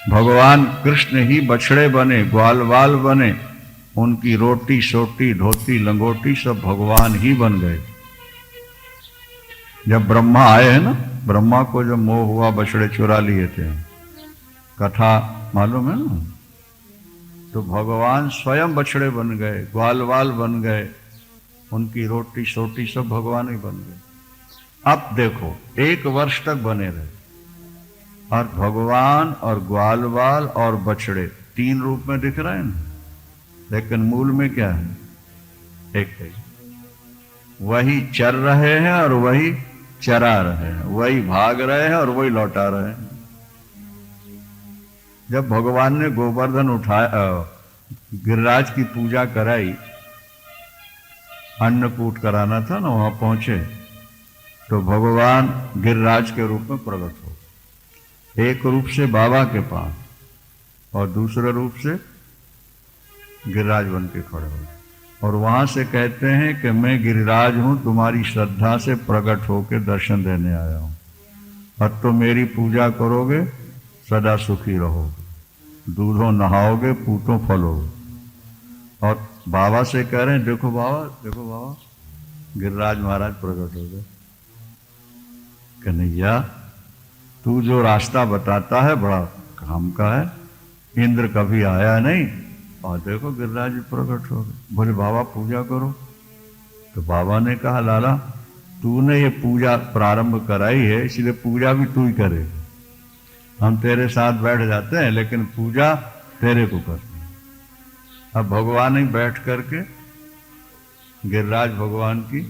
भगवान कृष्ण ही बछड़े बने, ग्वाल वाल बने, उनकी रोटी सोटी धोती लंगोटी सब भगवान ही बन गए। जब ब्रह्मा आए हैं ना, ब्रह्मा को जब मोह हुआ बछड़े चुरा लिए थे, कथा मालूम है ना, तो भगवान स्वयं बछड़े बन गए, ग्वाल वाल बन गए, उनकी रोटी सोटी सब भगवान ही बन गए। अब देखो 1 वर्ष तक बने रहे, और भगवान और ग्वाल वाल और बछड़े 3 रूप में दिख रहे हैं ना, लेकिन मूल में क्या है? एक है। वही चर रहे हैं और वही चरा रहे हैं, वही भाग रहे हैं और वही लौटा रहे हैं। जब भगवान ने गोवर्धन उठाया, गिरिराज की पूजा कराई, अन्नकूट कराना था ना, वहां पहुंचे तो भगवान गिरिराज के रूप में प्रकट हो, एक रूप से बाबा के पास और दूसरे रूप से गिरिराज बन के खड़े हो, और वहां से कहते हैं कि मैं गिरिराज हूं, तुम्हारी श्रद्धा से प्रकट होकर दर्शन देने आया हूं, और तो मेरी पूजा करोगे सदा सुखी रहोगे, दूधों नहाओगे, पूतों फलोगे। और बाबा से कह रहे हैं देखो बाबा, देखो बाबा, गिरिराज महाराज प्रकट हो गए। कन्हैया तू जो रास्ता बताता है बड़ा काम का है, इंद्र कभी आया नहीं, और देखो गिरिराज प्रकट हो गए। बोले बाबा पूजा करो। तो बाबा ने कहा लाला तूने ये पूजा प्रारंभ कराई है, इसलिए पूजा भी तू ही करेगा, हम तेरे साथ बैठ जाते हैं लेकिन पूजा तेरे को करनी। अब भगवान ही बैठ करके गिरिराज भगवान की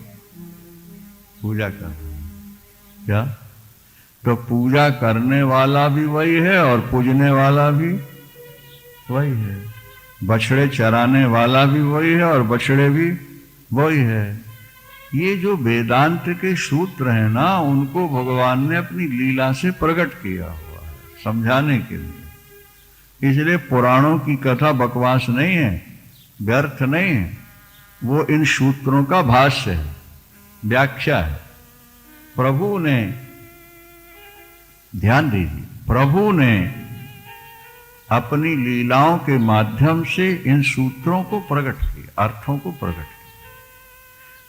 पूजा कर रहे हैं। क्या? तो पूजा करने वाला भी वही है और पूजने वाला भी वही है, बछड़े चराने वाला भी वही है और बछड़े भी वही है। ये जो वेदांत के सूत्र हैं ना, उनको भगवान ने अपनी लीला से प्रकट किया हुआ है समझाने के लिए। इसलिए पुराणों की कथा बकवास नहीं है, व्यर्थ नहीं है, वो इन सूत्रों का भाष्य है, व्याख्या है। प्रभु ने, ध्यान दीजिए, प्रभु ने अपनी लीलाओं के माध्यम से इन सूत्रों को प्रकट किया, अर्थों को प्रकट किया।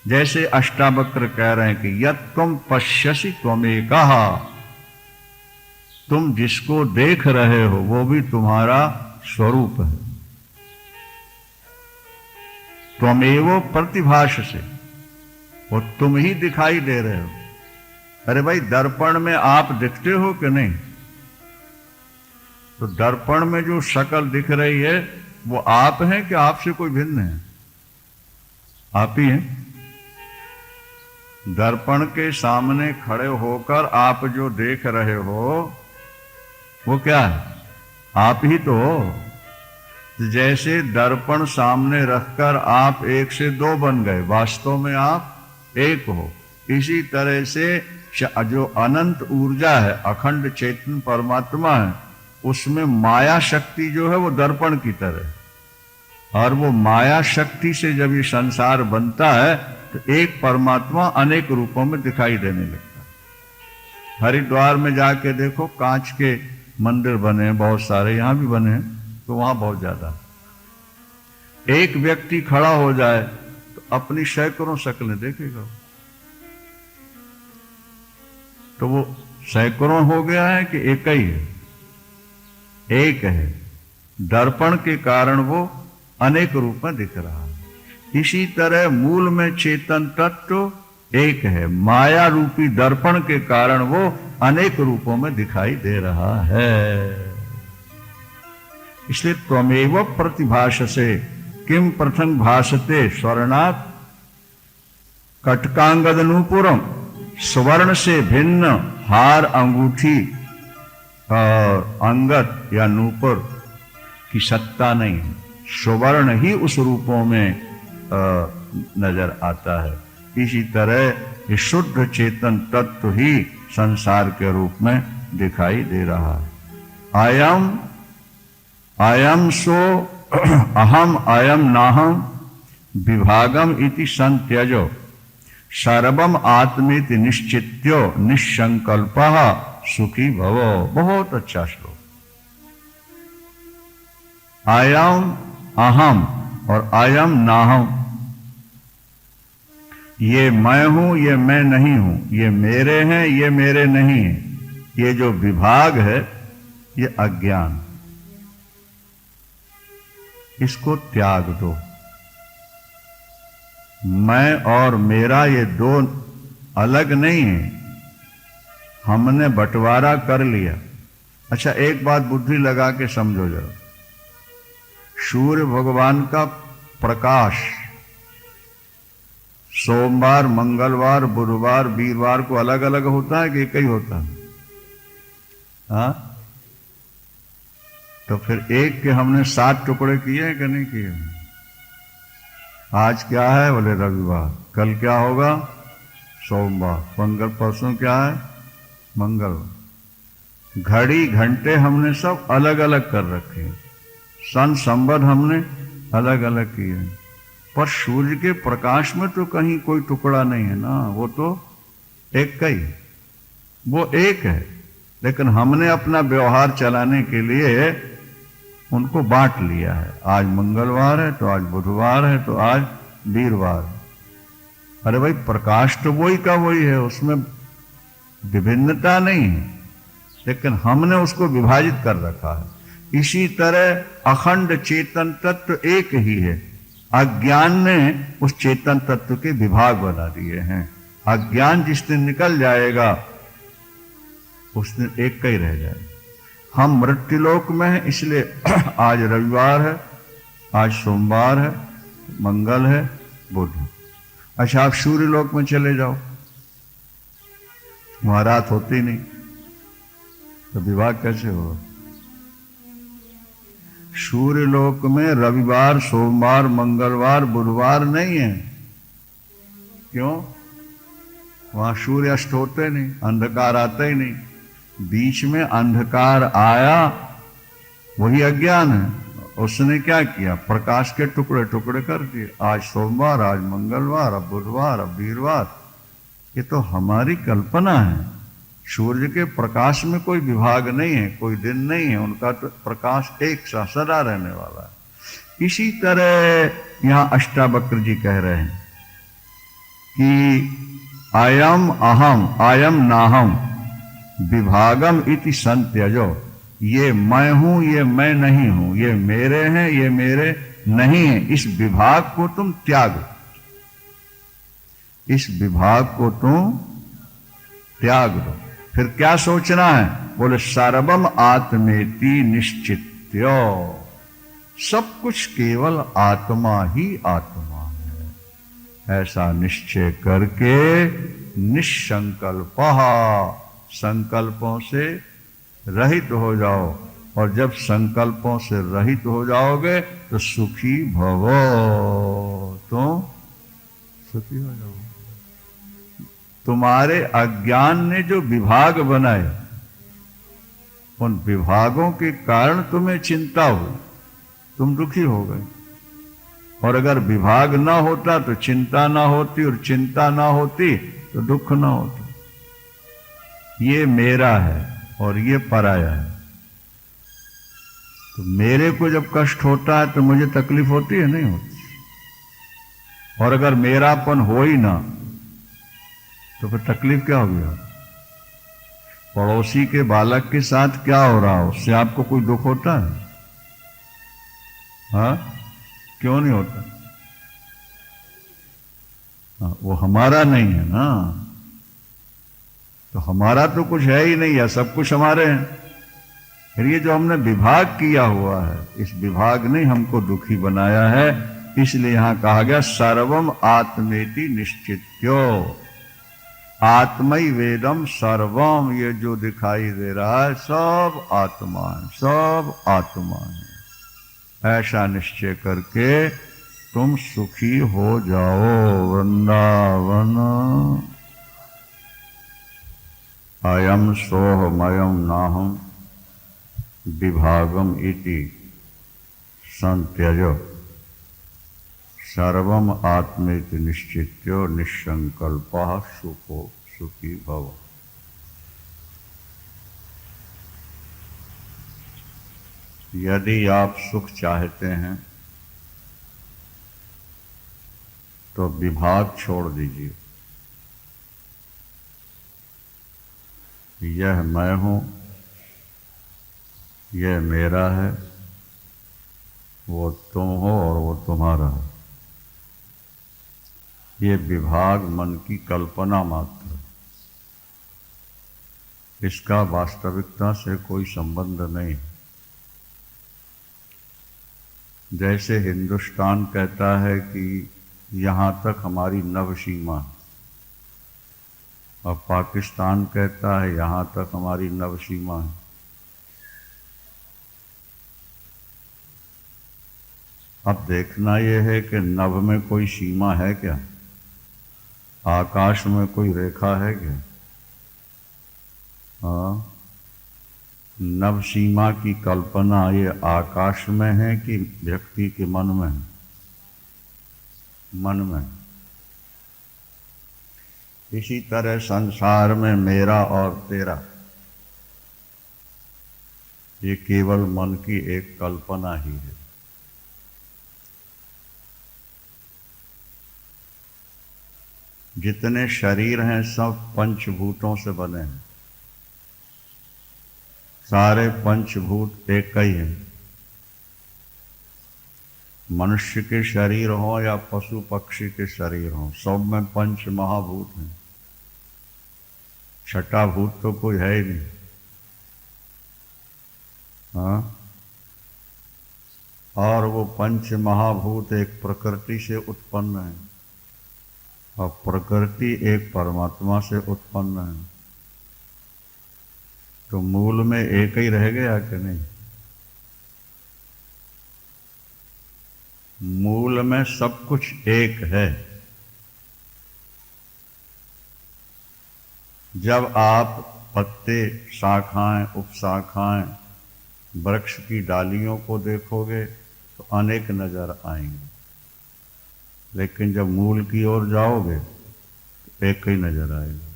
जैसे अष्टावक्र कह रहे हैं कि यत् त्वं पश्यसि त्वमेकः, तुम जिसको देख रहे हो वो भी तुम्हारा स्वरूप है। त्वमेव प्रतिभाससे, वो तुम ही दिखाई दे रहे हो। अरे भाई दर्पण में आप दिखते हो कि नहीं? तो दर्पण में जो शक्ल दिख रही है वो आप हैं कि आपसे कोई भिन्न है? आप ही हैं। दर्पण के सामने खड़े होकर आप जो देख रहे हो वो क्या है? आप ही तो हो। जैसे दर्पण सामने रखकर आप 1 से 2 बन गए, वास्तव में आप 1 हो। इसी तरह से जो अनंत ऊर्जा है, अखंड चेतन परमात्मा है, उसमें माया शक्ति जो है वो दर्पण की तरह, और वो माया शक्ति से जब ये संसार बनता है तो एक परमात्मा अनेक रूपों में दिखाई देने लगता है। हरिद्वार में जाके देखो, कांच के मंदिर बने हैं बहुत सारे, यहां भी बने हैं, तो वहां बहुत ज्यादा। एक व्यक्ति खड़ा हो जाए तो अपनी सैकड़ों शक्लें देखेगा, तो वो सैकड़ों हो गया है कि एक ही है? एक है। दर्पण के कारण वो अनेक रूप में दिख रहा है। इसी तरह मूल में चेतन तत्व एक है, माया रूपी दर्पण के कारण वो अनेक रूपों में दिखाई दे रहा है। इसलिए त्वमेव प्रतिभाससे किम प्रथम भासते स्वर्णात् कटकांगद नूपुरम, स्वर्ण से भिन्न हार, अंगूठी और अंगद या नूपुर की सत्ता नहीं है। स्वर्ण ही उस रूपों में नजर आता है। इसी तरह इस शुद्ध चेतन तत्व ही संसार के रूप में दिखाई दे रहा है। अयम सो अहम अयम नाहम विभागम इति संत्यजो सर्वम आत्मेति निश्चित्यो निसंकल्पः सुखी भवो। बहुत अच्छा श्लोक। अयम अहम और अयम नाहम। ये मैं हूं, ये मैं नहीं हूं, ये मेरे हैं, ये मेरे नहीं हैं। ये जो विभाग है ये अज्ञान, इसको त्याग दो। मैं और मेरा ये दो अलग नहीं है, हमने बंटवारा कर लिया। अच्छा, एक बात बुद्धि लगा के समझो जरा। सूर्य भगवान का प्रकाश सोमवार, मंगलवार, बुधवार, वीरवार को अलग अलग होता है कि एक ही होता है? हाँ, तो फिर एक के हमने 7 टुकड़े किए हैं कि नहीं किए? आज क्या है? बोले रविवार। कल क्या होगा? सोमवार। मंगल, परसों क्या है? मंगलवार। घड़ी घंटे हमने सब अलग अलग कर रखे हैं, सन संवत हमने अलग अलग किए हैं, पर सूर्य के प्रकाश में तो कहीं कोई टुकड़ा नहीं है ना, वो तो एक का ही, वो एक है। लेकिन हमने अपना व्यवहार चलाने के लिए उनको बांट लिया है। आज मंगलवार है तो आज बुधवार है तो आज वीरवार है। अरे भाई, प्रकाश तो वही का वही है, उसमें विभिन्नता नहीं है, लेकिन हमने उसको विभाजित कर रखा है। इसी तरह अखंड चेतन तत्व एक ही है, अज्ञान ने उस चेतन तत्व के विभाग बना दिए हैं। अज्ञान जिस दिन निकल जाएगा उस दिन एक का ही रह जाएगा। हम मृत्युलोक में हैं, इसलिए आज रविवार है, आज सोमवार है, मंगल है, बुध है। अच्छा, आप सूर्य लोक में चले जाओ, वहां रात होती नहीं, तो विभाग कैसे होगा? सूर्य लोक में रविवार, सोमवार, मंगलवार, बुधवार नहीं है। क्यों? वहां सूर्य अस्त होते नहीं, अंधकार आता ही नहीं। बीच में अंधकार आया, वही अज्ञान है। उसने क्या किया? प्रकाश के टुकड़े टुकड़े कर दिए। आज सोमवार, आज मंगलवार, अब बुधवार, अब वीरवार। ये तो हमारी कल्पना है। सूर्य के प्रकाश में कोई विभाग नहीं है, कोई दिन नहीं है, उनका तो प्रकाश एक सा सदा रहने वाला है। इसी तरह यहां अष्टावक्र जी कह रहे हैं कि अयम अहम अयम नाहम विभागम इति संत्यजो। ये मैं हूं, ये मैं नहीं हूं, ये मेरे हैं, ये मेरे नहीं है, इस विभाग को तुम त्यागो। इस विभाग को तुम त्याग दो। फिर क्या सोचना है? बोले सर्वम आत्मेति निश्चित्यो। सब कुछ केवल आत्मा ही आत्मा है, ऐसा निश्चय करके निसंकल्प, संकल्पों से रहित हो जाओ। और जब संकल्पों से रहित हो जाओगे तो सुखी भवो, तो सुखी हो जाओगे। तुम्हारे अज्ञान ने जो विभाग बनाए, उन विभागों के कारण तुम्हें चिंता हुई, तुम दुखी हो गए। और अगर विभाग ना होता तो चिंता ना होती, और चिंता ना होती तो दुख ना होता। ये मेरा है और ये पराया है। तो मेरे को जब कष्ट होता है तो मुझे तकलीफ होती है? नहीं होती। और अगर मेरापन हो ही ना तो फिर तकलीफ क्या होगी? पड़ोसी के बालक के साथ क्या हो रहा है, उससे आपको कोई दुख होता है? हाँ, क्यों नहीं होता? हाँ, वो हमारा नहीं है ना, तो हमारा तो कुछ है ही नहीं है, सब कुछ हमारे हैं। फिर ये जो हमने विभाग किया हुआ है, इस विभाग ने हमको दुखी बनाया है। इसलिए यहां कहा गया सर्वम आत्मेति निश्चित्यो। आत्मई वेदम सर्वम, ये जो दिखाई दे रहा है सब आत्मा है, सब आत्मा है। ऐसा निश्चय करके तुम सुखी हो जाओ। वृंदावन अयम सोहमयम नाहम विभागम इति संत्यजो सर्वम आत्मेति निश्चित्यो निसंकल्पः सुखो सुखी भव। यदि आप सुख चाहते हैं तो विभाग छोड़ दीजिए। यह मैं हूं, यह मेरा है, वो तुम हो और वो तुम्हारा है। ये विभाग मन की कल्पना मात्र है, इसका वास्तविकता से कोई संबंध नहीं। जैसे हिंदुस्तान कहता है कि यहाँ तक हमारी नभ सीमा है, और पाकिस्तान कहता है यहाँ तक हमारी नभ सीमा है। अब देखना यह है कि नभ में कोई सीमा है क्या? आकाश में कोई रेखा है क्या? हाँ, नभ सीमा की कल्पना ये आकाश में है कि व्यक्ति के मन में है? मन में। इसी तरह संसार में मेरा और तेरा ये केवल मन की एक कल्पना ही है। जितने शरीर हैं सब पंचभूतों से बने हैं, सारे पंचभूत एक ही हैं। मनुष्य के शरीर हो या पशु पक्षी के शरीर हो, सब में पंच महाभूत हैं। छठा भूत तो कोई है ही नहीं। हाँ, और वो पंच महाभूत एक प्रकृति से उत्पन्न है, और प्रकृति एक परमात्मा से उत्पन्न है। तो मूल में एक ही रह गया कि नहीं? मूल में सब कुछ एक है। जब आप पत्ते, शाखाएं, उपशाखाएं, वृक्ष की डालियों को देखोगे तो अनेक नजर आएंगे, लेकिन जब मूल की ओर जाओगे तो एक ही नजर आएगा।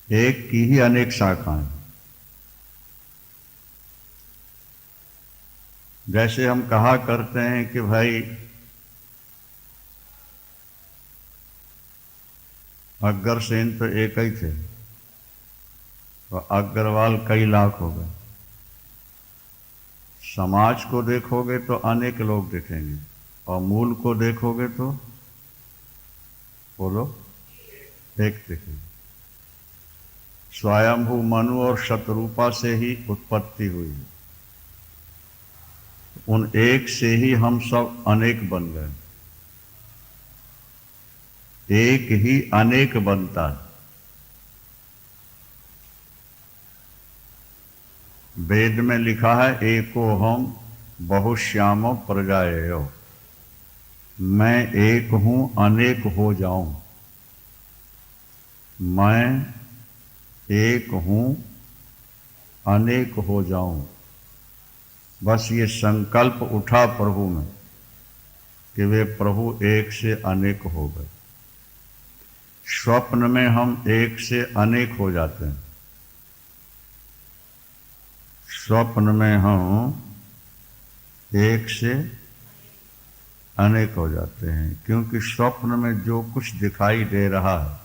एक की ही अनेक शाखाएं। जैसे हम कहा करते हैं कि भाई अग्रसेन तो एक ही थे, और अग्रवाल कई लाख हो गए। समाज को देखोगे तो अनेक लोग दिखेंगे, और मूल को देखोगे तो बोलो एक दिखेगा। स्वयंभू मनु और शतरूपा से ही उत्पत्ति हुई है। उन एक से ही हम सब अनेक बन गए। एक ही अनेक बनता है। वेद में लिखा है एको हम बहुश्यामो प्रजाएयो, मैं एक हूं अनेक हो जाऊं। मैं एक हूं अनेक हो जाऊं। बस ये संकल्प उठा प्रभु में कि वे प्रभु एक से अनेक हो गए। स्वप्न में हम एक से अनेक हो जाते हैं। स्वप्न में हम एक से अनेक हो जाते हैं, क्योंकि स्वप्न में जो कुछ दिखाई दे रहा है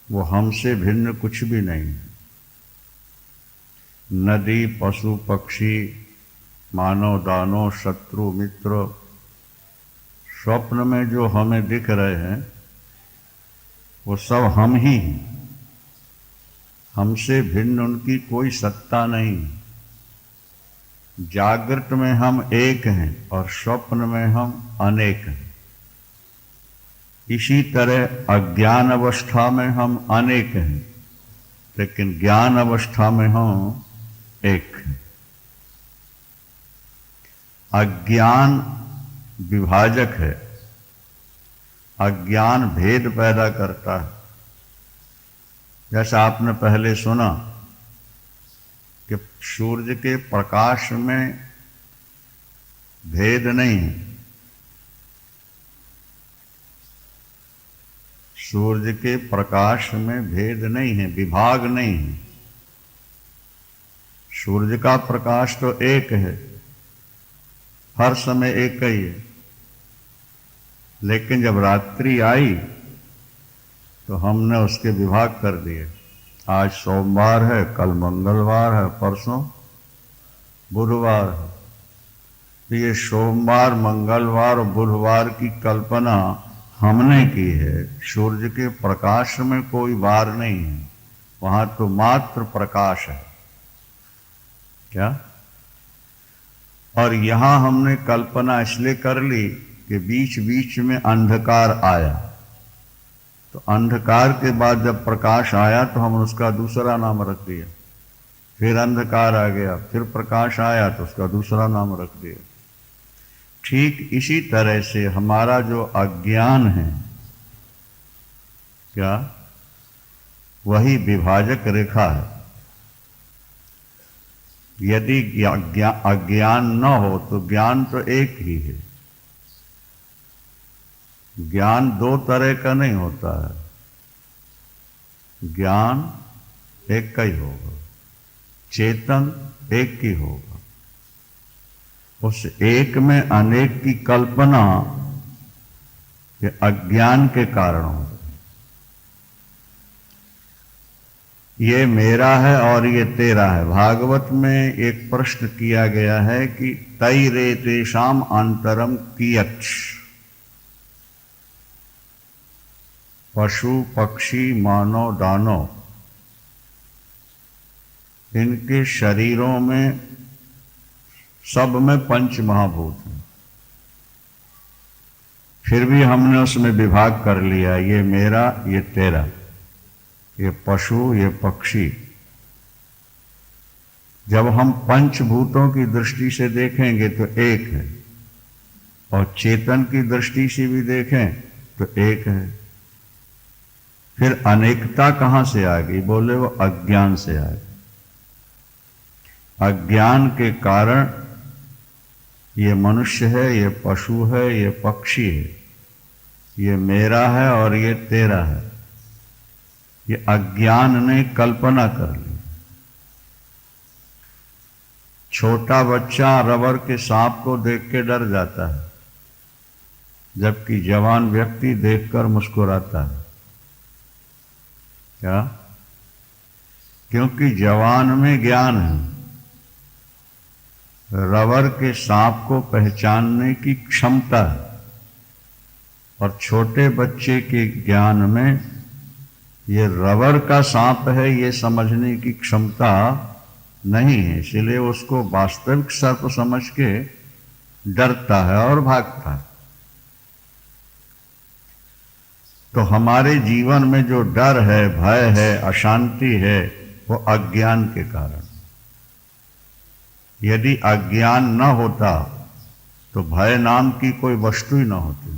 वो हमसे भिन्न कुछ भी नहीं है। नदी, पशु पक्षी, मानव दानव, शत्रु मित्र, स्वप्न में जो हमें दिख रहे हैं वो सब हम ही हैं। हमसे भिन्न उनकी कोई सत्ता नहीं। जागृत में हम एक हैं और स्वप्न में हम अनेक हैं। इसी तरह अज्ञान अवस्था में हम अनेक हैं, लेकिन ज्ञान अवस्था में हम एक हैं। अज्ञान विभाजक है। अज्ञान भेद पैदा करता है। जैसा आपने पहले सुना कि सूर्य के प्रकाश में भेद नहीं है। सूर्य के प्रकाश में भेद नहीं है, विभाग नहीं है। सूर्य का प्रकाश तो एक है, हर समय एक ही है, लेकिन जब रात्रि आई तो हमने उसके विभाग कर दिए। आज सोमवार है, कल मंगलवार है, परसों बुधवार है। तो ये सोमवार, मंगलवार और बुधवार की कल्पना हमने की है। सूर्य के प्रकाश में कोई वार नहीं है, वहां तो मात्र प्रकाश है। क्या? और यहां हमने कल्पना इसलिए कर ली कि बीच बीच में अंधकार आया, तो अंधकार के बाद जब प्रकाश आया तो हमने उसका दूसरा नाम रख दिया। फिर अंधकार आ गया, फिर प्रकाश आया तो उसका दूसरा नाम रख दिया। ठीक इसी तरह से हमारा जो अज्ञान है, क्या वही विभाजक रेखा है। यदि अज्ञान न हो तो ज्ञान तो एक ही है। ज्ञान दो तरह का नहीं होता है, ज्ञान एक का ही होगा, चेतन एक ही होगा। उस एक में अनेक की कल्पना ये अज्ञान के कारण हो। ये मेरा है और ये तेरा है। भागवत में एक प्रश्न किया गया है कि तई रे तेषाम अंतरम कियच्छ। पशु, पक्षी, मानव, दानव, इनके शरीरों में सब में पंच महाभूत हैं, फिर भी हमने उसमें विभाग कर लिया, ये मेरा, ये तेरा, ये पशु, ये पक्षी। जब हम पंचभूतों की दृष्टि से देखेंगे तो एक है, और चेतन की दृष्टि से भी देखें तो एक है। फिर अनेकता कहां से आ गई? बोले वो अज्ञान से आ गई। अज्ञान के कारण ये मनुष्य है, ये पशु है, ये पक्षी है, ये मेरा है और ये तेरा है। ये अज्ञान ने कल्पना कर ली। छोटा बच्चा रबर के सांप को देख के डर जाता है, जबकि जवान व्यक्ति देखकर मुस्कुराता है। क्या? क्योंकि जवान में ज्ञान है। रबर के सांप को पहचानने की क्षमता है, और छोटे बच्चे के ज्ञान में ये रबर का सांप है ये समझने की क्षमता नहीं है, इसलिए उसको वास्तविक सर्प समझ के डरता है और भागता है। तो हमारे जीवन में जो डर है, भय है, अशांति है, वो अज्ञान के कारण। यदि अज्ञान न होता तो भय नाम की कोई वस्तु ही न होती।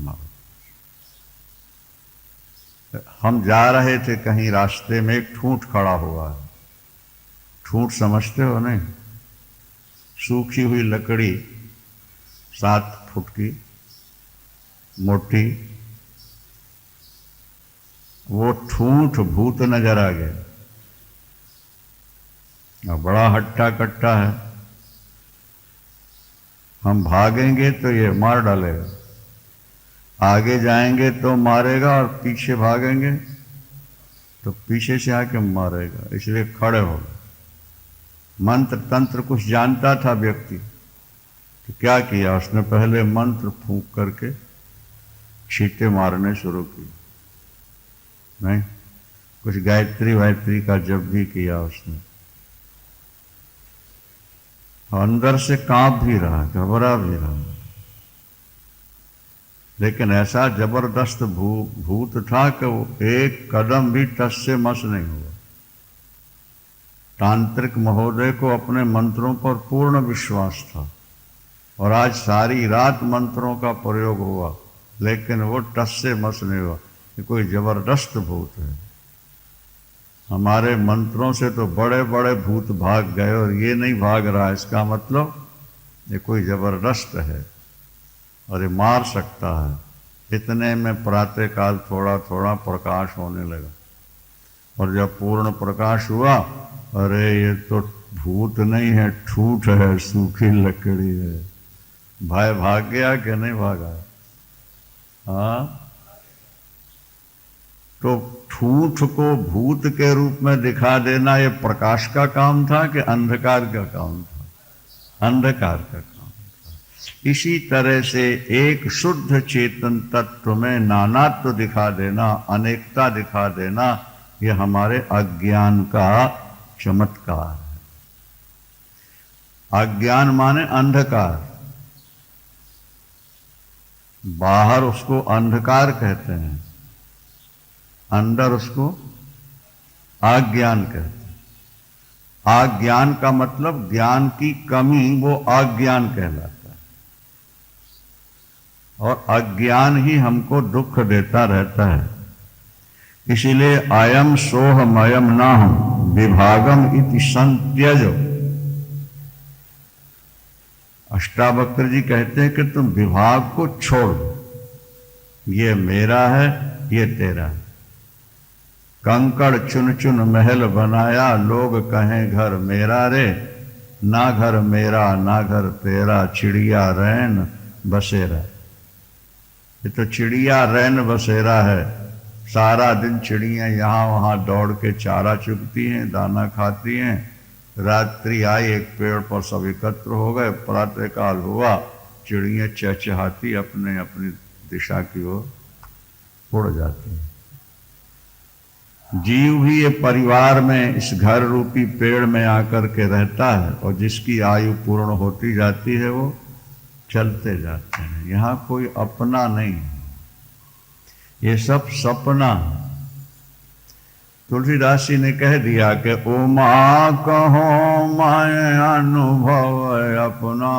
हम जा रहे थे कहीं, रास्ते में एक ठूंठ खड़ा हुआ है। ठूंठ समझते हो नहीं? सूखी हुई लकड़ी, 7 फुट की मोटी, वो ठूंठ भूत नजर आ गया। बड़ा हट्टा कट्टा है, हम भागेंगे तो ये मार डालेगा, आगे जाएंगे तो मारेगा, और पीछे भागेंगे तो पीछे से आके मारेगा। इसलिए खड़े हो गए। मंत्र तंत्र कुछ जानता था व्यक्ति, तो क्या किया उसने? पहले मंत्र फूंक करके छींटे मारने शुरू किए। नहीं, कुछ गायत्री वायत्री का जप भी किया उसने। अंदर से कांप भी रहा, घबरा भी रहा, लेकिन ऐसा जबरदस्त भूत था कि वो एक कदम भी टस से मस नहीं हुआ। तांत्रिक महोदय को अपने मंत्रों पर पूर्ण विश्वास था, और आज सारी रात मंत्रों का प्रयोग हुआ, लेकिन वो टस से मस नहीं हुआ। ये कोई जबरदस्त भूत है। हमारे मंत्रों से तो बड़े बड़े भूत भाग गए, और ये नहीं भाग रहा, इसका मतलब ये कोई जबरदस्त है और ये मार सकता है। इतने में प्रातःकाल थोड़ा थोड़ा प्रकाश होने लगा, और जब पूर्ण प्रकाश हुआ अरे ये तो भूत नहीं है, ठूठ है, सूखी लकड़ी है। भाई भाग गया कि नहीं भागा? हाँ, तो ठूठ को भूत के रूप में दिखा देना ये प्रकाश का काम था कि अंधकार का काम था? अंधकार का काम था। इसी तरह से एक शुद्ध चेतन तत्व में नानात्व दिखा देना, अनेकता दिखा देना, ये हमारे अज्ञान का चमत्कार है। अज्ञान माने अंधकार, बाहर उसको अंधकार कहते हैं, अंदर उसको अज्ञान कहते हैं। अज्ञान का मतलब ज्ञान की कमी, वो अज्ञान कहलाता है। और अज्ञान ही हमको दुख देता रहता है। इसीलिए अयम सोहमयम नाहम विभागम इति संत्यजो। अष्टावक्र जी कहते हैं कि तुम विभाग को छोड़ दो, ये मेरा है, ये तेरा है। कंकड़ चुन चुन महल बनाया, लोग कहें घर मेरा रे, ना घर मेरा ना घर तेरा, चिड़िया रैन बसेरा। ये तो चिड़िया रैन बसेरा है, सारा दिन चिड़ियाँ यहाँ वहाँ दौड़ के चारा चुगती हैं, दाना खाती हैं। रात्रि आई, एक पेड़ पर सब एकत्र हो गए, प्रातःकाल हुआ, चिड़ियाँ चहचहाती अपने अपनी दिशा की ओर उड़ जाती हैं। जीव भी ये परिवार में, इस घर रूपी पेड़ में आकर के रहता है, और जिसकी आयु पूर्ण होती जाती है वो चलते जाते हैं। यहाँ कोई अपना नहीं है, ये सब सपना। तुलसीदास जी ने कह दिया कि उमा कहो मैं अनुभव अपना,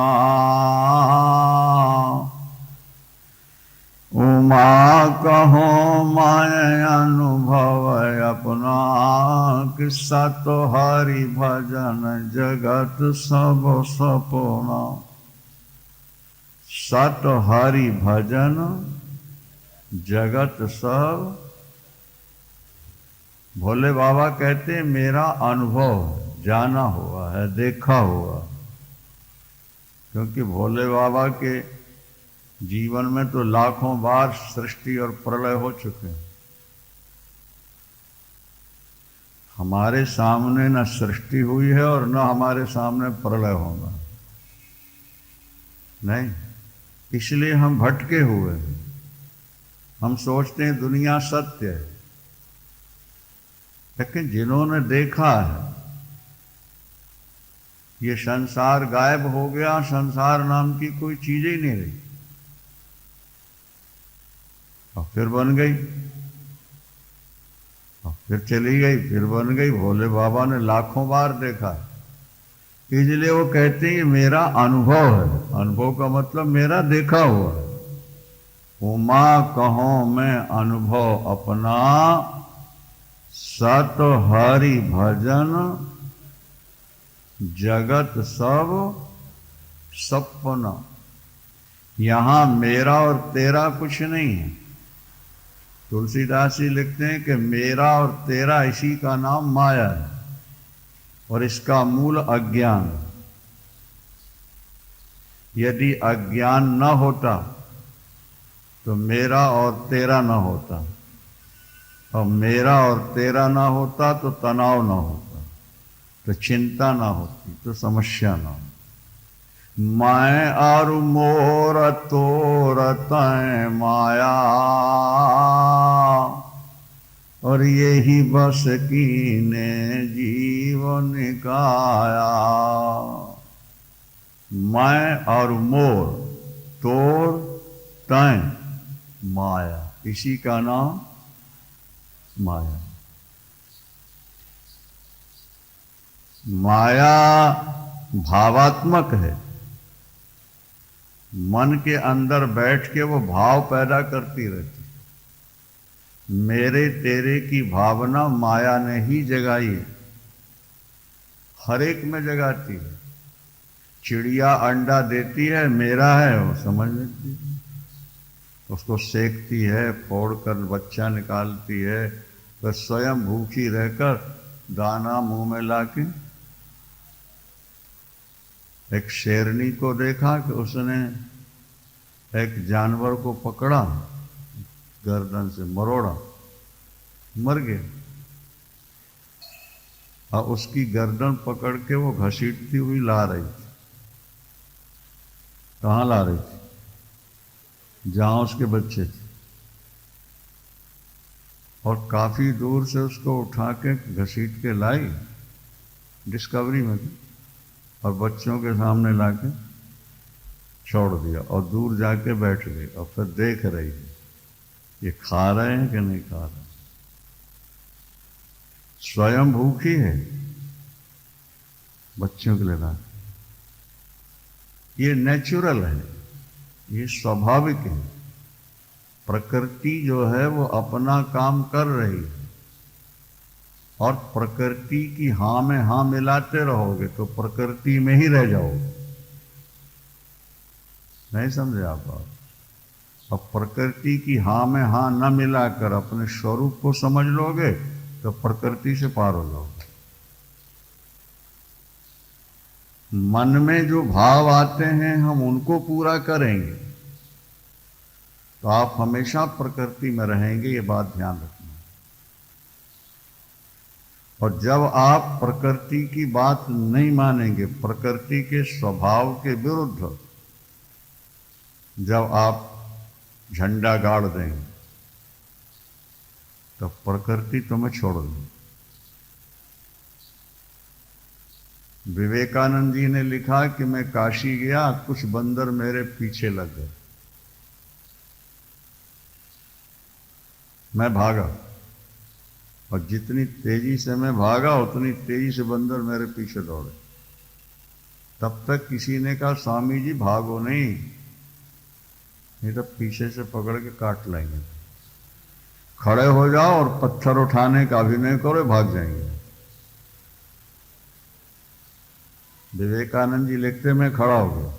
उमा कहो मैं अनुभव अपना, किस्सा तो हरि भजन जगत सब सपना। सत हरि भजन जगत सब। भोले बाबा कहते हैं मेरा अनुभव जाना हुआ है, देखा हुआ। क्योंकि भोले बाबा के जीवन में तो लाखों बार सृष्टि और प्रलय हो चुके हैं। हमारे सामने न सृष्टि हुई है और न हमारे सामने प्रलय होगा, नहीं। इसलिए हम भटके हुए हैं। हम सोचते हैं दुनिया सत्य है, लेकिन जिन्होंने देखा है ये संसार गायब हो गया, संसार नाम की कोई चीज ही नहीं रही, और फिर बन गई, और फिर चली गई, फिर बन गई। भोले बाबा ने लाखों बार देखा, इसलिए वो कहते हैं मेरा अनुभव है। अनुभव का मतलब मेरा देखा हुआ है। उमा कहो मैं अनुभव अपना, सत हरि भजन जगत सब सपना। यहां मेरा और तेरा कुछ नहीं है। तुलसीदास जी लिखते हैं कि मेरा और तेरा, इसी का नाम माया है, और इसका मूल अज्ञान। यदि अज्ञान न होता तो मेरा और तेरा न होता, और मेरा और तेरा ना होता तो तनाव ना होता, तो चिंता ना होती, तो समस्या ना होती। मैं और मोर तोर तय माया, और यही बस कीने जीवन काया। मैं और मोर, तोर तय माया, इसी का नाम माया। माया भावात्मक है, मन के अंदर बैठ के वो भाव पैदा करती रहती। मेरे तेरे की भावना माया ने ही जगाई है, हर एक में जगाती है। चिड़िया अंडा देती है, मेरा है, वो समझ लेती है, उसको सेकती है, फोड़ कर बच्चा निकालती है, वह स्वयं भूखी रहकर दाना मुंह में लाके एक शेरनी को देखा कि उसने एक जानवर को पकड़ा, गर्दन से मरोड़ा, मर गया। और उसकी गर्दन पकड़ के वो घसीटती हुई ला रही थी। कहाँ ला रही थी? जहां उसके बच्चे थे। और काफी दूर से उसको उठा के घसीट के लाई डिस्कवरी में भी, और बच्चों के सामने लाके छोड़ दिया और दूर जाके बैठ गई और फिर देख रही है ये खा रहे हैं कि नहीं खा रहे। स्वयं भूखी है, बच्चों के लिए ला। ये नेचुरल है, ये स्वाभाविक है। प्रकृति जो है वो अपना काम कर रही है, और प्रकृति की हां में हां मिलाते रहोगे तो प्रकृति में ही रह जाओगे। नहीं समझे आप बात? अब प्रकृति की हां में हां न मिलाकर अपने स्वरूप को समझ लोगे तो प्रकृति से पार हो जाओगे। मन में जो भाव आते हैं हम उनको पूरा करेंगे तो आप हमेशा प्रकृति में रहेंगे, ये बात ध्यान रखना। और जब आप प्रकृति की बात नहीं मानेंगे, प्रकृति के स्वभाव के विरुद्ध जब आप झंडा गाड़ देंगे तो प्रकृति तुम्हें छोड़ देगी। विवेकानंद जी ने लिखा कि मैं काशी गया, कुछ बंदर मेरे पीछे लग गए, मैं भागा, और जितनी तेजी से मैं भागा उतनी तेजी से बंदर मेरे पीछे दौड़े। तब तक किसी ने कहा स्वामी जी भागो नहीं तो पीछे से पकड़ के काट लेंगे। खड़े हो जाओ और पत्थर उठाने का अभिनय करो, भाग जाएंगे। विवेकानंद जी लिखते मैं खड़ा हो गया,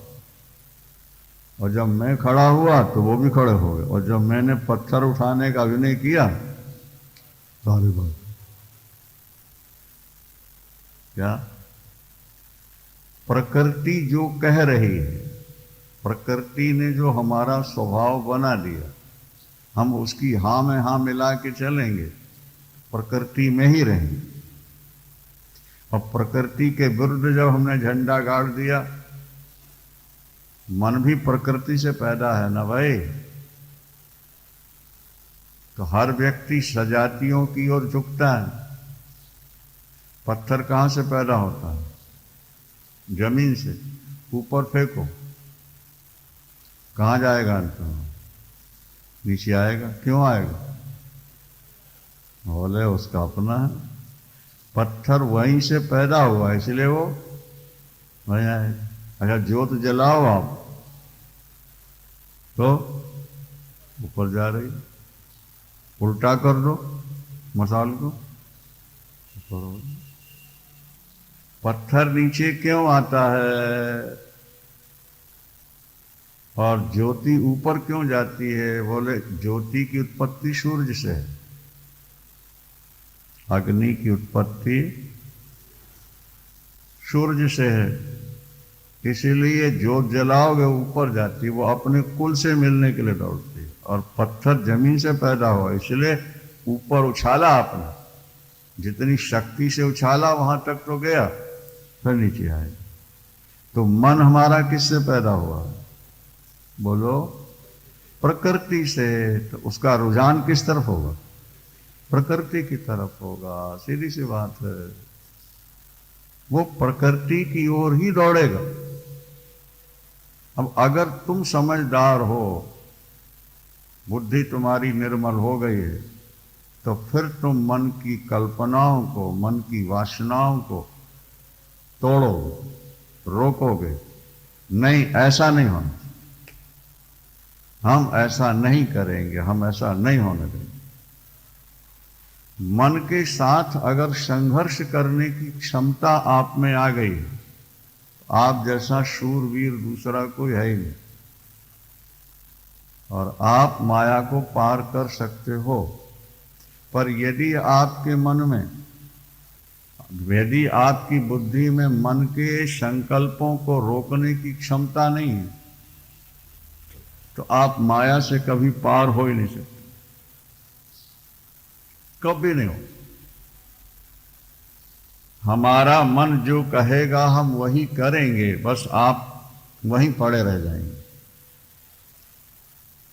और जब मैं खड़ा हुआ तो वो भी खड़े हो गए, और जब मैंने पत्थर उठाने का अभिनय किया सारे भाग। क्या? प्रकृति जो कह रही है, प्रकृति ने जो हमारा स्वभाव बना दिया, हम उसकी हां में हां मिला के चलेंगे, प्रकृति में ही रहेंगे। और प्रकृति के विरुद्ध जब हमने झंडा गाड़ दिया, मन भी प्रकृति से पैदा है ना भाई, तो हर व्यक्ति सजातियों की ओर झुकता है। पत्थर कहां से पैदा होता है? जमीन से। ऊपर फेंको, कहां जाएगा? अंत नीचे आएगा। क्यों आएगा? बोले उसका अपना है। पत्थर वहीं से पैदा हुआ इसलिए वो वहीं आएगा। अच्छा ज्योत जलाओ आप तो ऊपर जा रही, उल्टा कर दो मसाल को, ऊपर हो। पत्थर नीचे क्यों आता है और ज्योति ऊपर क्यों जाती है? बोले ज्योति की उत्पत्ति सूर्य से है, अग्नि की उत्पत्ति सूर्य से है, इसीलिए ज्योत जलाओगे ऊपर जाती है, वो अपने कुल से मिलने के लिए दौड़ती है। और पत्थर जमीन से पैदा हुआ इसलिए ऊपर उछाला आपने, जितनी शक्ति से उछाला वहां तक तो गया, फिर नीचे आए। तो मन हमारा किससे पैदा हुआ? बोलो प्रकृति से। तो उसका रुझान किस तरफ होगा? प्रकृति की तरफ होगा। सीधी सी बात है, वो प्रकृति की ओर ही दौड़ेगा। अब अगर तुम समझदार हो, बुद्धि तुम्हारी निर्मल हो गई है, तो फिर तुम मन की कल्पनाओं को, मन की वासनाओं को तोड़ोगे, रोकोगे। नहीं, ऐसा नहीं होना, हम ऐसा नहीं करेंगे, हम ऐसा नहीं होने देंगे। मन के साथ अगर संघर्ष करने की क्षमता आप में आ गई, आप जैसा शूरवीर दूसरा कोई है ही नहीं, और आप माया को पार कर सकते हो। पर यदि आपके मन में यदि आपकी बुद्धि में मन के संकल्पों को रोकने की क्षमता नहीं है तो आप माया से कभी पार हो ही नहीं सकते, कभी नहीं हो। हमारा मन जो कहेगा हम वही करेंगे, बस आप वहीं पड़े रह जाएंगे।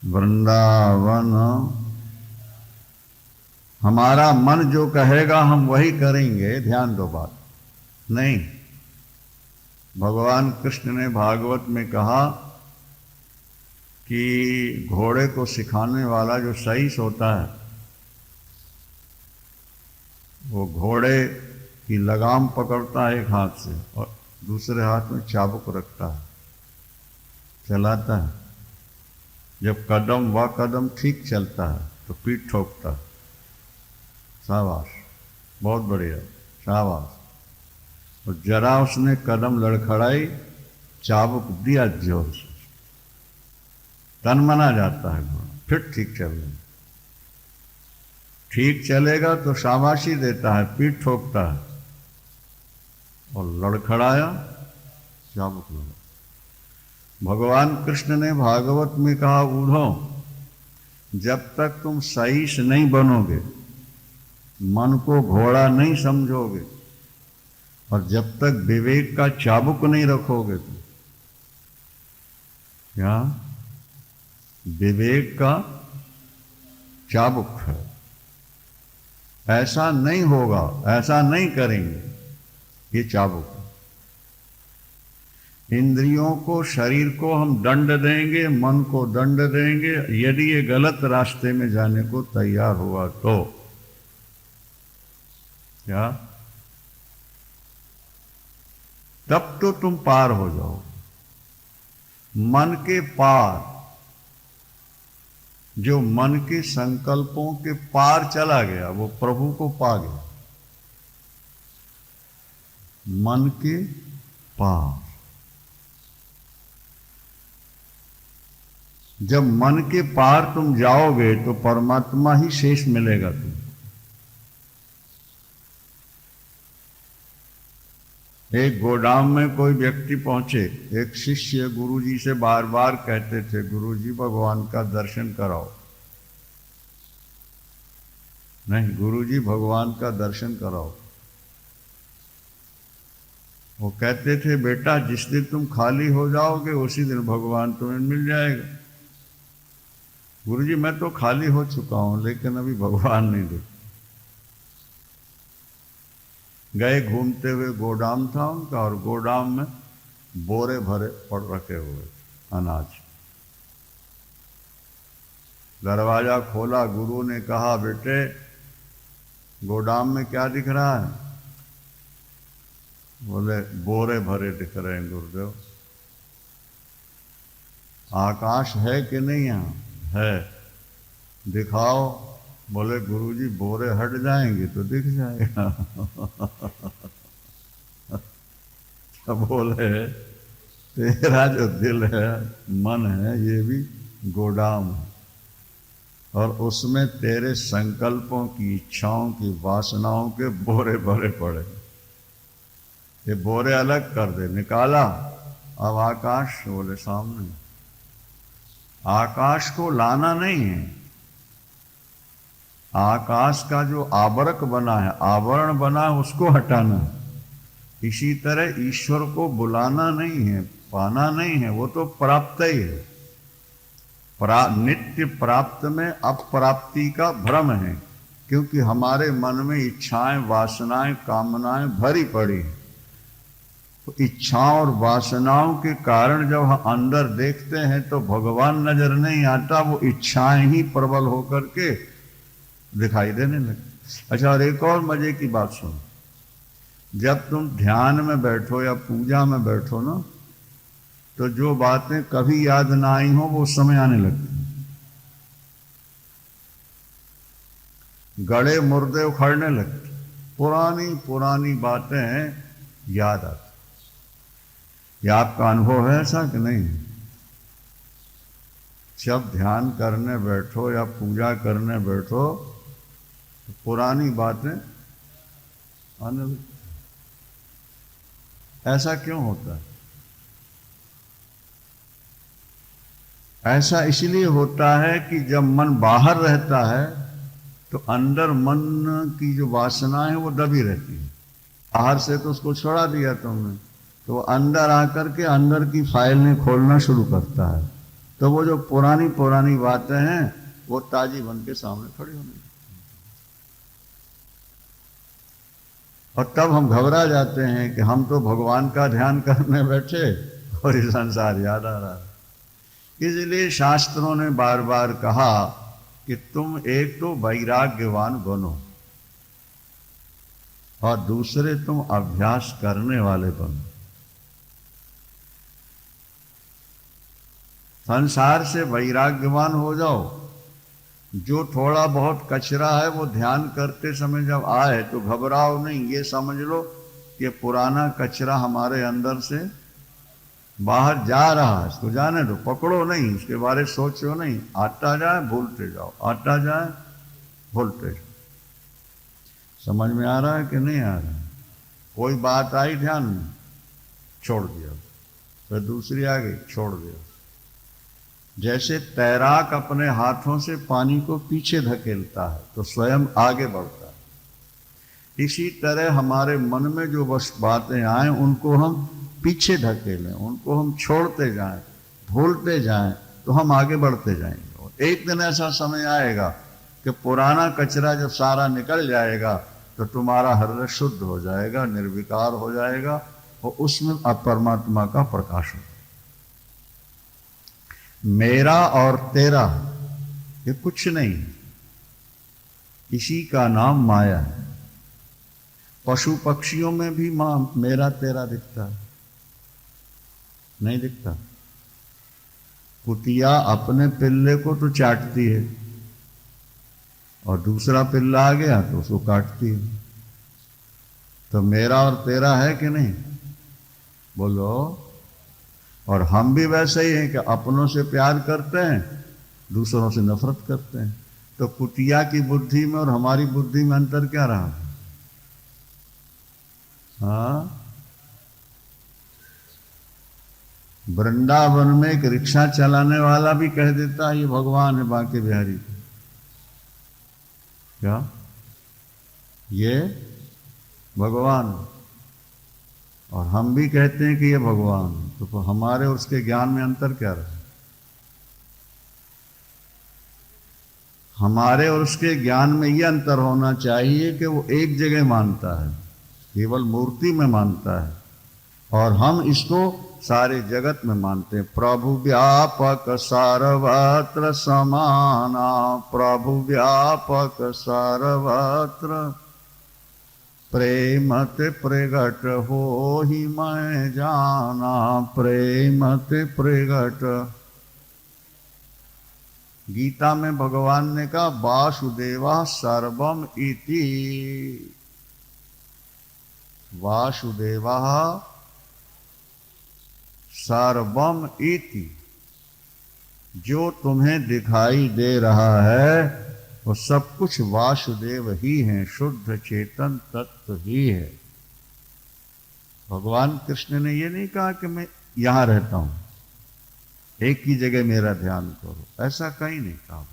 वृंदावन, हमारा मन जो कहेगा हम वही करेंगे। ध्यान दो बात, नहीं। भगवान कृष्ण ने भागवत में कहा कि घोड़े को सिखाने वाला जो सईस होता है वो घोड़े की लगाम पकड़ता है एक हाथ से और दूसरे हाथ में चाबुक रखता है, चलाता है। जब कदम व कदम ठीक चलता है तो पीठ ठोकता है, शाबाश, बहुत बढ़िया, शाबाश। और जरा उसने कदम लड़खड़ाई, चाबुक दिया जोर से, तनमना जाता है घोड़ा, फिर ठीक चल रहा। ठीक चलेगा तो शाबाशी देता है, पीठ ठोकता है, और लड़खड़ाया, चाबुक लगा। भगवान कृष्ण ने भागवत में कहा, ऊढ़ो, जब तक तुम सईस नहीं बनोगे, मन को घोड़ा नहीं समझोगे, और जब तक विवेक का चाबुक नहीं रखोगे, तो क्या विवेक का चाबुक है, ऐसा नहीं होगा, ऐसा नहीं करेंगे, ये चाबुक। इंद्रियों को, शरीर को हम दंड देंगे, मन को दंड देंगे, यदि ये गलत रास्ते में जाने को तैयार हुआ तो। क्या? तब तो तुम पार हो जाओ। मन के पार, जो मन के संकल्पों के पार चला गया वो प्रभु को पा गया। मन के पार, जब मन के पार तुम जाओगे तो परमात्मा ही शेष मिलेगा तुम। एक गोदाम में कोई व्यक्ति पहुंचे, एक शिष्य गुरुजी से बार बार कहते थे, गुरुजी भगवान का दर्शन कराओ। नहीं, गुरुजी भगवान का दर्शन कराओ। वो कहते थे, बेटा जिस दिन तुम खाली हो जाओगे उसी दिन भगवान तुम्हें मिल जाएगा। गुरुजी मैं तो खाली हो चुका हूं लेकिन अभी भगवान नहीं देख। गए, घूमते हुए गोदाम था उनका, और गोदाम में बोरे भरे पड़ रखे हुए अनाज। दरवाजा खोला, गुरु ने कहा, बेटे गोदाम में क्या दिख रहा है? बोले बोरे भरे दिख रहे हैं गुरुदेव। आकाश है कि नहीं? यहाँ है, दिखाओ। बोले गुरुजी बोरे हट जाएंगे तो दिख जाएगा। बोले तेरा जो दिल है, मन है, ये भी गोदाम है, और उसमें तेरे संकल्पों की, इच्छाओं की, वासनाओं के बोरे भरे पड़े। ये बोरे अलग कर दे। निकाला, अब आकाश, बोले सामने। आकाश को लाना नहीं है, आकाश का जो आवरक बना है, आवरण बना है, उसको हटाना है। इसी तरह ईश्वर को बुलाना नहीं है, पाना नहीं है, वो तो प्राप्त ही है। नित्य प्राप्त में अप्राप्ति का भ्रम है, क्योंकि हमारे मन में इच्छाएं, वासनाएं, कामनाएं भरी पड़ी हैं। तो इच्छाओं और वासनाओं के कारण जब हम अंदर देखते हैं तो भगवान नजर नहीं आता, वो इच्छाएं ही प्रबल होकर के दिखाई देने लगे। अच्छा, और एक और मजे की बात सुनो, जब तुम ध्यान में बैठो या पूजा में बैठो ना, तो जो बातें कभी याद ना आई हो वो उस समय आने लगती। गड़े मुर्दे उखड़ने लगते, पुरानी पुरानी बातें याद आती। यह आपका अनुभव है ऐसा कि नहीं? जब ध्यान करने बैठो या पूजा करने बैठो तो पुरानी बातें आने लगती। ऐसा क्यों होता है? ऐसा इसलिए होता है कि जब मन बाहर रहता है तो अंदर मन की जो वासना है वो दबी रहती है। बाहर से तो उसको छोड़ा दिया तुमने, तो अंदर आकर के अंदर की फाइल ने खोलना शुरू करता है, तो वो जो पुरानी पुरानी बातें हैं वो ताजी बन के सामने खड़ी होने, और तब हम घबरा जाते हैं कि हम तो भगवान का ध्यान करने बैठे और ये संसार याद आ रहा है। इसलिए शास्त्रों ने बार बार कहा कि तुम एक तो वैराग्यवान बनो और दूसरे तुम अभ्यास करने वाले बनो। संसार से वैराग्यवान हो जाओ। जो थोड़ा बहुत कचरा है वो ध्यान करते समय जब आए तो घबराओ नहीं, ये समझ लो कि पुराना कचरा हमारे अंदर से बाहर जा रहा है, इसको जाने दो, पकड़ो नहीं, उसके बारे सोचो नहीं, आता जाए भूलते जाओ, आता जाए भूलते जाओ। समझ में आ रहा है कि नहीं आ रहा है? कोई बात आई ध्यान में, छोड़ दिया, फिर दूसरी आ गई, छोड़ दिया। जैसे तैराक अपने हाथों से पानी को पीछे धकेलता है तो स्वयं आगे बढ़ता है, इसी तरह हमारे मन में जो बस बातें आए उनको हम पीछे धकेलें, उनको हम छोड़ते जाएं, भूलते जाएं, तो हम आगे बढ़ते जाएंगे। और एक दिन ऐसा समय आएगा कि पुराना कचरा जब सारा निकल जाएगा तो तुम्हारा हृदय शुद्ध हो जाएगा, निर्विकार हो जाएगा, और उसमें परमात्मा का प्रकाश होगा। मेरा और तेरा ये कुछ नहीं, इसी का नाम माया है। पशु पक्षियों में भी मां मेरा तेरा दिखता है? नहीं दिखता। कुतिया अपने पिल्ले को तो चाटती है और दूसरा पिल्ला आ गया तो उसको काटती है। तो मेरा और तेरा है कि नहीं? बोलो। और हम भी वैसे ही हैं कि अपनों से प्यार करते हैं, दूसरों से नफरत करते हैं। तो कुतिया की बुद्धि में और हमारी बुद्धि में अंतर क्या रहा? हाँ, वृंदावन में एक रिक्शा चलाने वाला भी कह देता है ये भगवान है बांके बिहारी। क्या ये भगवान? और हम भी कहते हैं कि ये भगवान। तो हमारे और उसके ज्ञान में अंतर क्या रहा? हमारे और उसके ज्ञान में यह अंतर होना चाहिए कि वो एक जगह मानता है, केवल मूर्ति में मानता है, और हम इसको सारे जगत में मानते हैं। प्रभु व्यापक सर्वत्र समाना, प्रभु व्यापक सर्वत्र, प्रेमत प्रगट हो ही मैं जाना, प्रेमत प्रगट। गीता में भगवान ने कहा वासुदेवा सर्वम इति, वासुदेवा सर्वम इति। जो तुम्हें दिखाई दे रहा है वो सब कुछ वासुदेव ही है, शुद्ध चेतन तत्व ही है। भगवान कृष्ण ने ये नहीं कहा कि मैं यहां रहता हूं, एक ही जगह मेरा ध्यान करो, ऐसा कहीं नहीं कहा।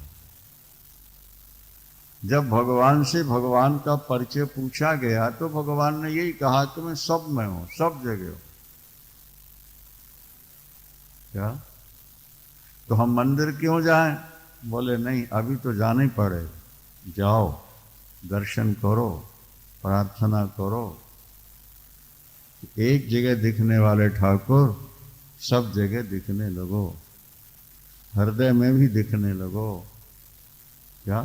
जब भगवान से भगवान का परिचय पूछा गया तो भगवान ने यही कहा कि मैं सब में हूं, सब जगह हूं। क्या? तो हम मंदिर क्यों जाएं? बोले नहीं, अभी तो जाना ही पड़ेगा। जाओ, दर्शन करो, प्रार्थना करो। एक जगह दिखने वाले ठाकुर सब जगह दिखने लगो, हृदय में भी दिखने लगो। क्या?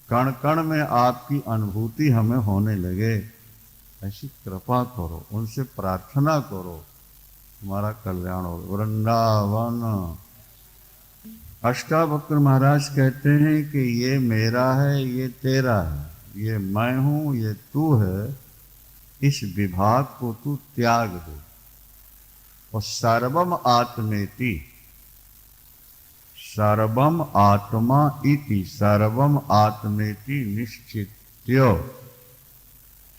कण कण में आपकी अनुभूति हमें होने लगे। ऐसी कृपा करो, उनसे प्रार्थना करो, तुम्हारा कल्याण हो। वृंदावन। अष्टावक्र महाराज कहते हैं कि ये मेरा है, ये तेरा है, ये मैं हूं, ये तू है, इस विभाग को तू त्याग दे और सर्वम आत्मेति, सर्वम आत्मा इति, सर्वम आत्मेति निश्चित्य,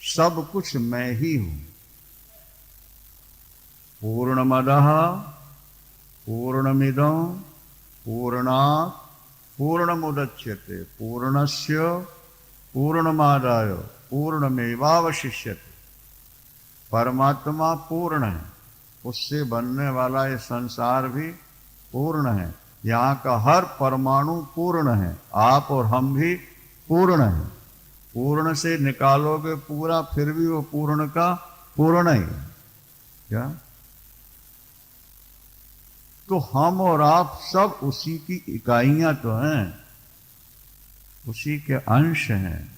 सब कुछ मैं ही हूं। पूर्णमदः पूर्णमिदं पूर्णात् पूर्णमुदच्यते पूर्णस्य पूर्णमादाय पूर्णमेवावशिष्यते। परमात्मा पूर्ण है, उससे बनने वाला ये संसार भी पूर्ण है। यहाँ का हर परमाणु पूर्ण है, आप और हम भी पूर्ण हैं। पूर्ण से निकालोगे पूरा, फिर भी वो पूर्ण का पूर्ण ही है। क्या? तो हम और आप सब उसी की इकाइयां तो हैं, उसी के अंश हैं।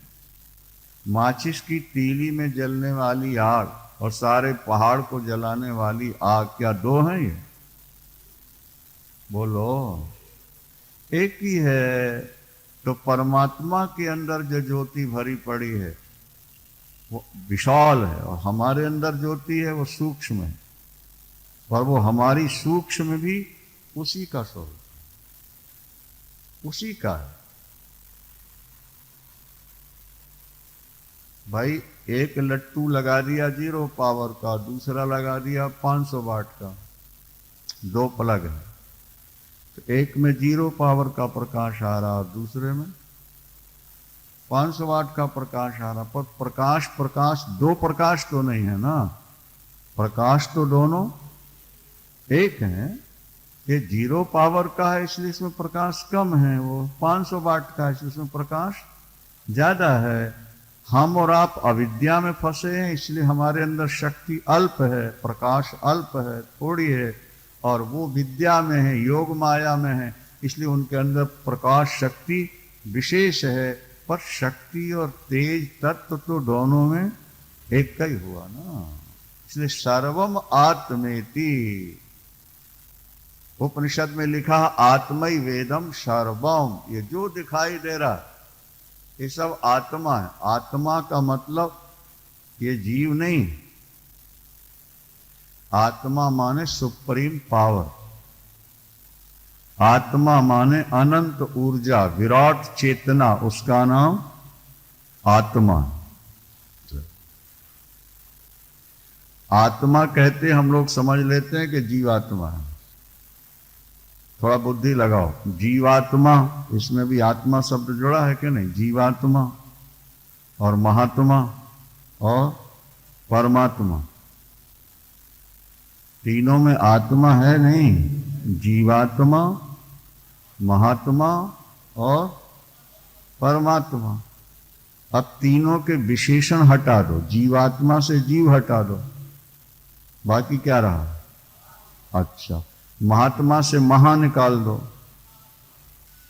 माचिस की तीली में जलने वाली आग और सारे पहाड़ को जलाने वाली आग क्या दो हैं? ये बोलो, एक ही है। तो परमात्मा के अंदर जो ज्योति भरी पड़ी है वो विशाल है, और हमारे अंदर ज्योति है वो सूक्ष्म है, और वो हमारी सूक्ष्म भी उसी का स्वरूप, उसी का है। भाई एक लट्टू लगा दिया 0 पावर का, दूसरा लगा दिया 500 वाट का, 2 प्लग है। तो एक में 0 पावर का प्रकाश आ रहा और दूसरे में 500 वाट का प्रकाश आ रहा। पर प्रकाश प्रकाश दो प्रकाश तो नहीं है ना, प्रकाश तो दोनों एक है। ये 0 पावर का है इसलिए इसमें प्रकाश कम है, वो 500 वाट का है इसलिए इसमें प्रकाश ज्यादा है। हम और आप अविद्या में फंसे हैं इसलिए हमारे अंदर शक्ति अल्प है, प्रकाश अल्प है, थोड़ी है, और वो विद्या में है, योग माया में है, इसलिए उनके अंदर प्रकाश शक्ति विशेष है। पर शक्ति और तेज तत्व तो दोनों में एक का ही हुआ ना, इसलिए सर्वम आत्मेति। उपनिषद में लिखा आत्मै वेदम सर्वम, ये जो दिखाई दे रहा है ये सब आत्मा है। आत्मा का मतलब ये जीव नहीं, आत्मा माने सुप्रीम पावर, आत्मा माने अनंत ऊर्जा, विराट चेतना, उसका नाम आत्मा। आत्मा कहते हम लोग समझ लेते हैं कि जीवात्मा है। थोड़ा बुद्धि लगाओ, जीवात्मा, इसमें भी आत्मा शब्द जुड़ा है कि नहीं? जीवात्मा और महात्मा और परमात्मा, तीनों में आत्मा है नहीं? जीवात्मा, महात्मा और परमात्मा। अब तीनों के विशेषण हटा दो, जीवात्मा से जीव हटा दो, बाकी क्या रहा? अच्छा, महात्मा से महा निकाल दो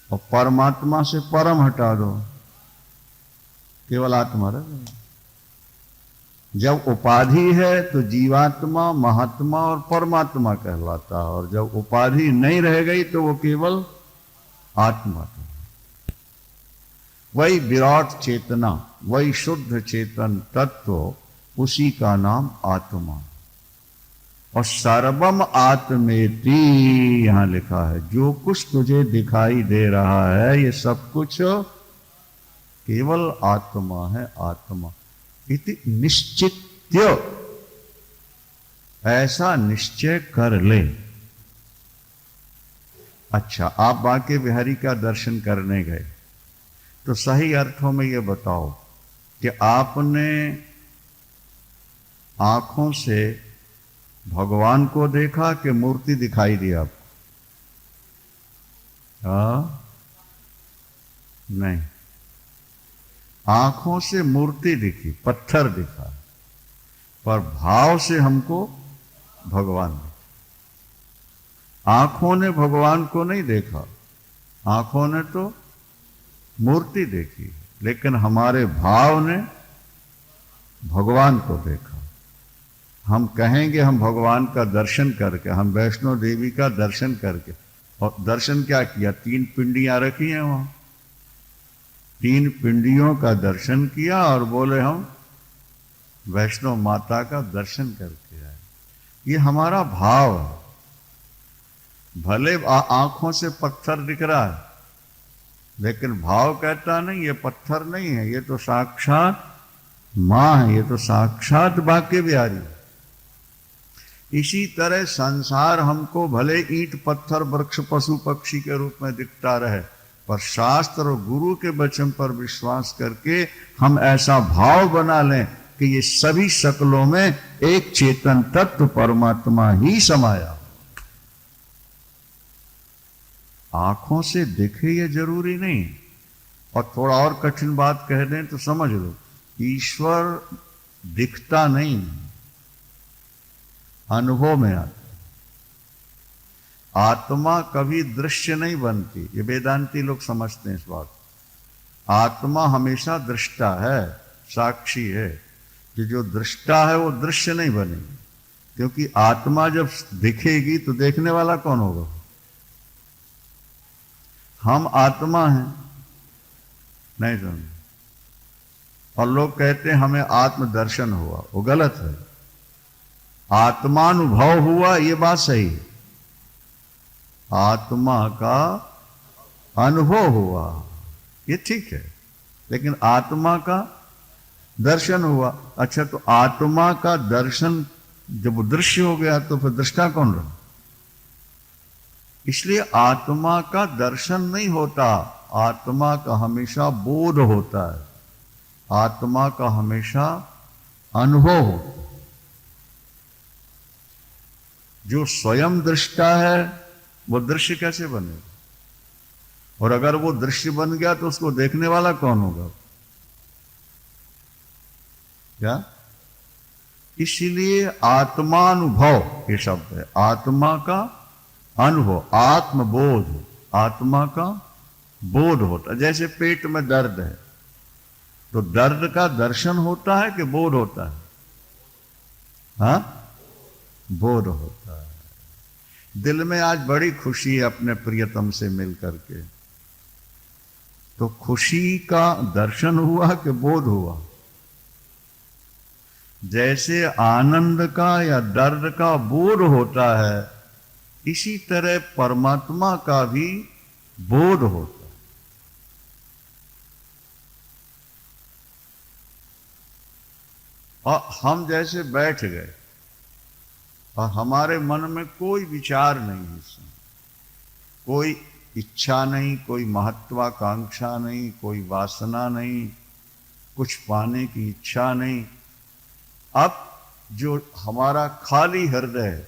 और परमात्मा से परम हटा दो, केवल आत्मा रह गया। जब उपाधि है तो जीवात्मा, महात्मा और परमात्मा कहलाता है, और जब उपाधि नहीं रह गई तो वो केवल आत्मा। वही विराट चेतना, वही शुद्ध चेतन तत्व, उसी का नाम आत्मा। और सर्वम आत्मेति यहां लिखा है, जो कुछ तुझे दिखाई दे रहा है ये सब कुछ केवल आत्मा है। आत्मा इति निश्चित्य, ऐसा निश्चय कर ले। अच्छा, आप बांके बिहारी का दर्शन करने गए तो सही अर्थों में ये बताओ कि आपने आंखों से भगवान को देखा कि मूर्ति दिखाई दी आपको? नहीं, आंखों से मूर्ति दिखी, पत्थर दिखा, पर भाव से हमको भगवान दिखा। आंखों ने भगवान को नहीं देखा, आंखों ने तो मूर्ति देखी, लेकिन हमारे भाव ने भगवान को देखा। हम कहेंगे हम भगवान का दर्शन करके, हम वैष्णो देवी का दर्शन करके, और दर्शन क्या किया? 3 पिंडियां रखी हैं वहां, 3 पिंडियों का दर्शन किया और बोले हम वैष्णो माता का दर्शन करके आए। ये हमारा भाव है। भले आंखों से पत्थर दिख रहा है, लेकिन भाव कहता नहीं ये पत्थर नहीं है, ये तो साक्षात मां है, ये तो साक्षात बांके बिहारी है। इसी तरह संसार हमको भले ईंट पत्थर वृक्ष पशु पक्षी के रूप में दिखता रहे, पर शास्त्र और गुरु के वचन पर विश्वास करके हम ऐसा भाव बना लें कि ये सभी शक्लों में एक चेतन तत्व परमात्मा ही समाया। आंखों से दिखे ये जरूरी नहीं। और थोड़ा और कठिन बात कह दें तो समझ लो, ईश्वर दिखता नहीं, अनुभव में आता। आत्मा कभी दृश्य नहीं बनती, ये वेदांती लोग समझते हैं इस बात। आत्मा हमेशा दृष्टा है, साक्षी है। कि जो दृष्टा है वो दृश्य नहीं बनेगी, क्योंकि आत्मा जब दिखेगी तो देखने वाला कौन होगा? हम आत्मा हैं, नहीं समझे? और लोग कहते हैं हमें आत्मदर्शन हुआ, वो गलत है। आत्मानुभव हुआ ये बात सही है, आत्मा का अनुभव हुआ ये ठीक है, लेकिन आत्मा का दर्शन हुआ। अच्छा, तो आत्मा का दर्शन जब दृश्य हो गया तो फिर दृष्टा कौन रहा? इसलिए आत्मा का दर्शन नहीं होता, आत्मा का हमेशा बोध होता है, आत्मा का हमेशा अनुभव होता है। जो स्वयं दृष्टा है वो दृश्य कैसे बनेगा? और अगर वो दृश्य बन गया तो उसको देखने वाला कौन होगा? क्या? इसलिए आत्मानुभव ये शब्द है, आत्मा का अनुभव, आत्मबोध, आत्मा का बोध होता। जैसे पेट में दर्द है तो दर्द का दर्शन होता है कि बोध होता है? हाँ, बोध होता है। दिल में आज बड़ी खुशी है अपने प्रियतम से मिल करके, तो खुशी का दर्शन हुआ कि बोध हुआ? जैसे आनंद का या दर्द का बोध होता है, इसी तरह परमात्मा का भी बोध होता है। और हम जैसे बैठ गए और हमारे मन में कोई विचार नहीं है, कोई इच्छा नहीं, कोई महत्वाकांक्षा नहीं, कोई वासना नहीं, कुछ पाने की इच्छा नहीं। अब जो हमारा खाली हृदय है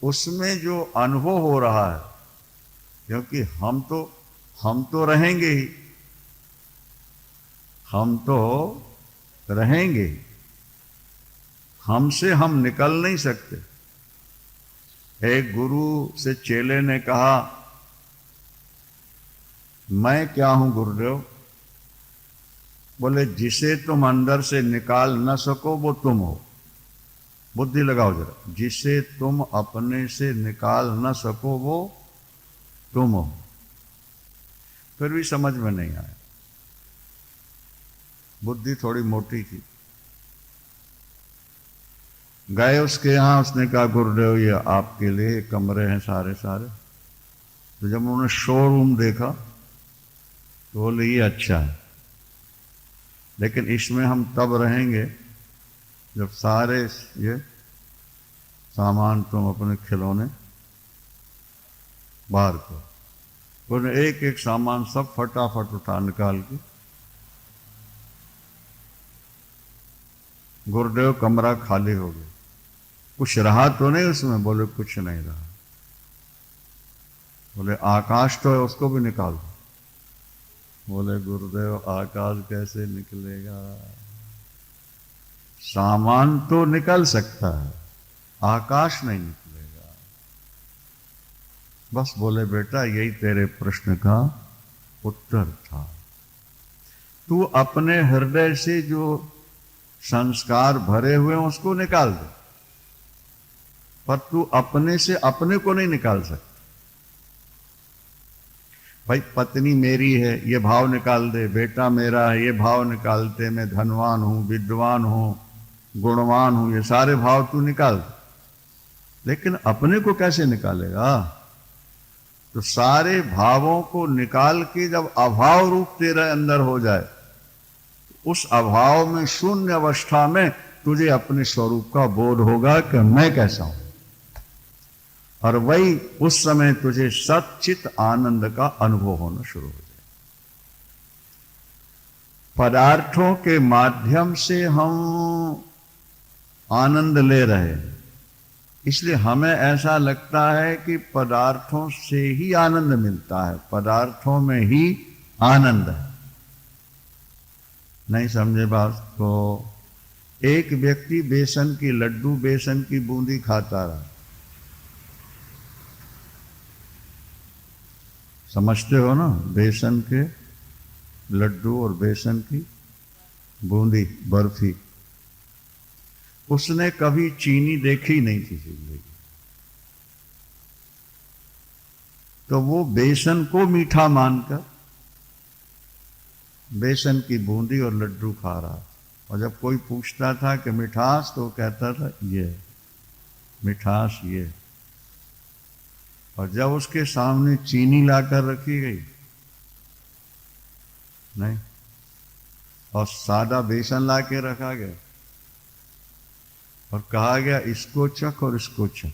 उसमें जो अनुभव हो रहा है, क्योंकि हम तो रहेंगे ही, हम तो रहेंगे ही, हमसे हम निकल नहीं सकते। एक गुरु से चेले ने कहा, मैं क्या हूं गुरुदेव? बोले, जिसे तुम अंदर से निकाल न सको वो तुम हो। बुद्धि लगाओ जरा, जिसे तुम अपने से निकाल न सको वो तुम हो। फिर भी समझ में नहीं आया, बुद्धि थोड़ी मोटी थी। गए उसके यहां, उसने कहा गुरुदेव ये आपके लिए कमरे हैं सारे सारे। तो जब उन्होंने शोरूम देखा तो बोले ये अच्छा है, लेकिन इसमें हम तब रहेंगे जब सारे ये सामान तुम अपने खिलौने बाहर करो। बोले एक एक सामान सब फटाफट उठा निकाल के। गुरुदेव कमरा खाली हो गया, कुछ रहा तो नहीं उसमें? बोले कुछ नहीं रहा। बोले आकाश तो है, उसको भी निकाल दो। बोले गुरुदेव आकाश कैसे निकलेगा? सामान तो निकल सकता है, आकाश नहीं निकलेगा। बस बोले बेटा यही तेरे प्रश्न का उत्तर था। तू अपने हृदय से जो संस्कार भरे हुए हैं उसको निकाल दे, पर तू अपने से अपने को नहीं निकाल सकता। भाई पत्नी मेरी है ये भाव निकाल दे, बेटा मेरा है ये भाव निकाल दे, मैं धनवान हूं, विद्वान हूं, गुणवान हूं, ये सारे भाव तू निकाल दे, लेकिन अपने को कैसे निकालेगा? तो सारे भावों को निकाल के जब अभाव रूप तेरे अंदर हो जाए, उस अभाव में शून्य अवस्था में तुझे अपने स्वरूप का बोध होगा कि मैं कैसा हूं। और वही उस समय तुझे सच्चित आनंद का अनुभव होना शुरू हो जाए। पदार्थों के माध्यम से हम आनंद ले रहे हैं, इसलिए हमें ऐसा लगता है कि पदार्थों से ही आनंद मिलता है, पदार्थों में ही आनंद है। नहीं समझे बात को? एक व्यक्ति बेसन की लड्डू, बेसन की बूंदी खाता रहा, समझते हो ना? बेसन के लड्डू और बेसन की बूंदी, बर्फी, उसने कभी चीनी देखी नहीं थी जिंदगी, तो वो बेसन को मीठा मानकर बेसन की बूंदी और लड्डू खा रहा। और जब कोई पूछता था कि मिठास, तो कहता था ये मिठास ये। और जब उसके सामने चीनी लाकर रखी गई, नहीं, और सादा बेसन ला के रखा गया और कहा गया इसको चख और इसको चख,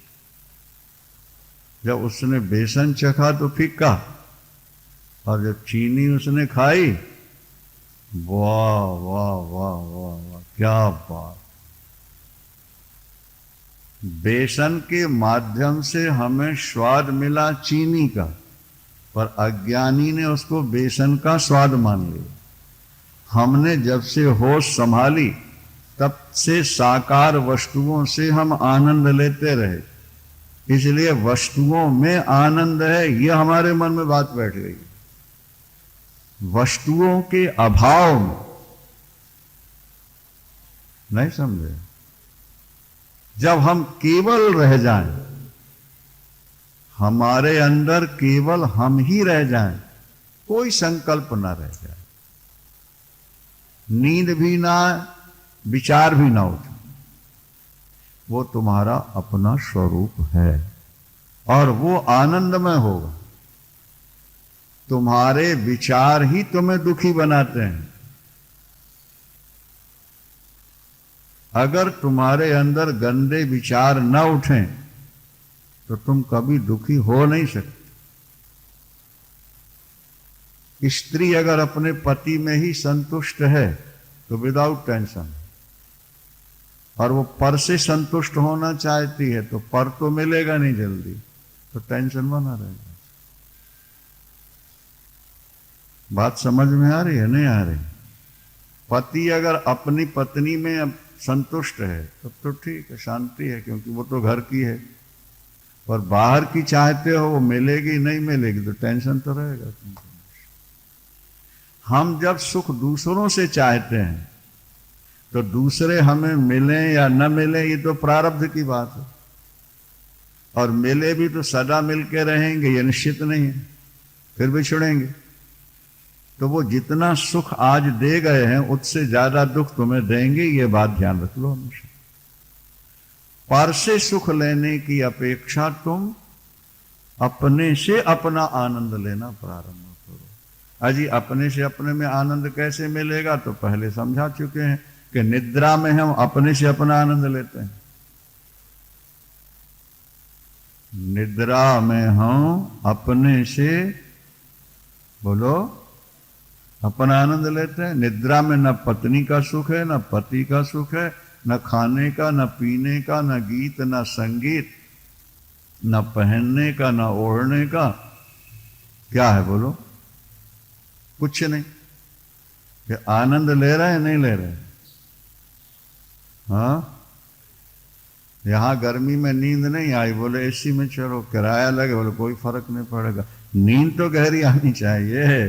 जब उसने बेसन चखा तो फीका, और जब चीनी उसने खाई, वाह वाह वाह वाह वाह, क्या बात! बेसन के माध्यम से हमें स्वाद मिला चीनी का, पर अज्ञानी ने उसको बेसन का स्वाद मान लिया। हमने जब से होश संभाली तब से साकार वस्तुओं से हम आनंद लेते रहे, इसलिए वस्तुओं में आनंद है, यह हमारे मन में बात बैठ गई। वस्तुओं के अभाव में, नहीं समझे? जब हम केवल रह जाएं, हमारे अंदर केवल हम ही रह जाएं, कोई संकल्प ना रह जाए, नींद भी ना, विचार भी ना उठे, वो तुम्हारा अपना स्वरूप है और वो आनंदमय होगा। तुम्हारे विचार ही तुम्हें दुखी बनाते हैं। अगर तुम्हारे अंदर गंदे विचार न उठें तो तुम कभी दुखी हो नहीं सकते। स्त्री अगर अपने पति में ही संतुष्ट है तो विदाउट टेंशन, और वो पर से संतुष्ट होना चाहती है तो पर तो मिलेगा नहीं जल्दी, तो टेंशन बना रहेगा। बात समझ में आ रही है? नहीं आ रही? पति अगर अपनी पत्नी में संतुष्ट है तब तो ठीक है, शांति है, क्योंकि वो तो घर की है। पर बाहर की चाहते हो, वो मिलेगी नहीं मिलेगी तो टेंशन तो रहेगा। हम जब सुख दूसरों से चाहते हैं तो दूसरे हमें मिले या न मिले, ये तो प्रारब्ध की बात है, और मिले भी तो सदा मिलके रहेंगे ये निश्चित नहीं है, फिर भी छुड़ेंगे। तो वो जितना सुख आज दे गए हैं उससे ज्यादा दुख तुम्हें देंगे, ये बात ध्यान रख लो हमेशा। पर से सुख लेने की अपेक्षा तुम अपने से अपना आनंद लेना प्रारंभ करो। अजी अपने से अपने में आनंद कैसे मिलेगा? तो पहले समझा चुके हैं कि निद्रा में हम अपने से अपना आनंद लेते हैं। निद्रा में हम अपने से, बोलो, अपना आनंद लेते हैं। निद्रा में न पत्नी का सुख है, न पति का सुख है, न खाने का, न पीने का, न गीत, न संगीत, न पहनने का, न ओढ़ने का। क्या है बोलो? कुछ नहीं। कि आनंद ले रहे हैं नहीं ले रहे? हाँ, यहां गर्मी में नींद नहीं आई, बोले एसी में चलो, किराया लगे, बोले कोई फर्क नहीं पड़ेगा। नींद तो गहरी आनी चाहिए,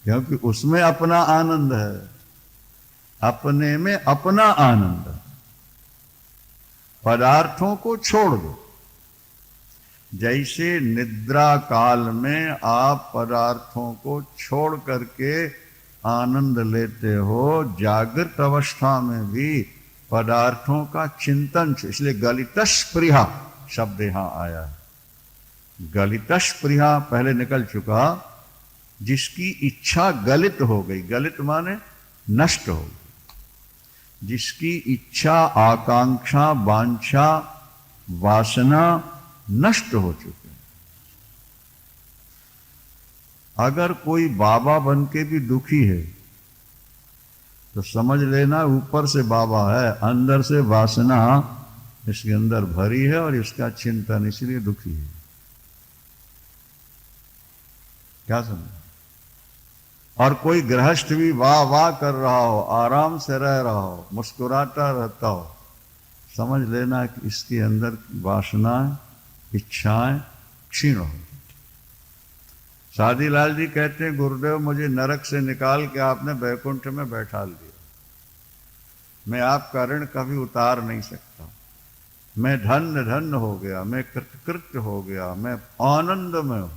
क्योंकि उसमें अपना आनंद है, अपने में अपना आनंद। पदार्थों को छोड़ दो। जैसे निद्रा काल में आप पदार्थों को छोड़ करके आनंद लेते हो, जागृत अवस्था में भी पदार्थों का चिंतन, इसलिए गलितस्पृहा शब्द यहां आया है। गलितस्पृहा पहले निकल चुका, जिसकी इच्छा गलित हो गई, गलित माने नष्ट हो गई। जिसकी इच्छा, आकांक्षा, वांछा, वासना नष्ट हो चुके हैं। अगर कोई बाबा बन के भी दुखी है तो समझ लेना ऊपर से बाबा है, अंदर से वासना इसके अंदर भरी है और इसका चिंतन इसलिए दुखी है। क्या समझ? और कोई गृहस्थ भी वाह वाह कर रहा हो, आराम से रह रहा हो, मुस्कुराता रहता हो, समझ लेना कि इसके अंदर की वासनाएं, इच्छाएं क्षीण हो। शादीलाल जी कहते हैं, गुरुदेव मुझे नरक से निकाल के आपने वैकुंठ में बैठा दिया, मैं आपका ऋण कभी उतार नहीं सकता, मैं धन्य धन्य हो गया, मैं कृतकृत्य हो गया, मैं आनंद में हूं।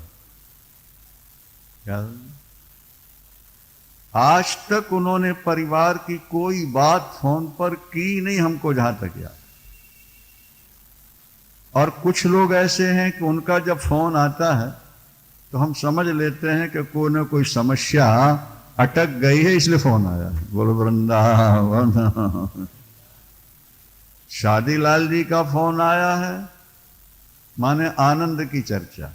क्या? आज तक उन्होंने परिवार की कोई बात फोन पर की नहीं, हमको जहां तक याद। और कुछ लोग ऐसे हैं कि उनका जब फोन आता है तो हम समझ लेते हैं कि कोई ना कोई समस्या अटक गई है इसलिए फोन आया है। बोलो वृंदावन। शादीलाल जी का फोन आया है माने आनंद की चर्चा,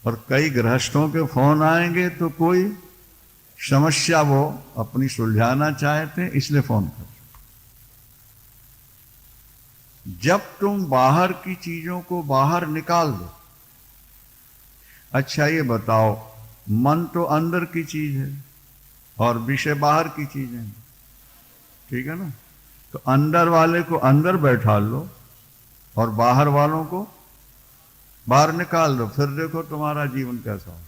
और कई गृहस्थों के फोन आएंगे तो कोई समस्या वो अपनी सुलझाना चाहते हैं इसलिए फोन कर। जब तुम बाहर की चीजों को बाहर निकाल दो, अच्छा ये बताओ, मन तो अंदर की चीज है और विषय बाहर की चीज है, ठीक है ना? तो अंदर वाले को अंदर बैठा लो और बाहर वालों को बाहर निकाल दो, फिर देखो तुम्हारा जीवन कैसा हो।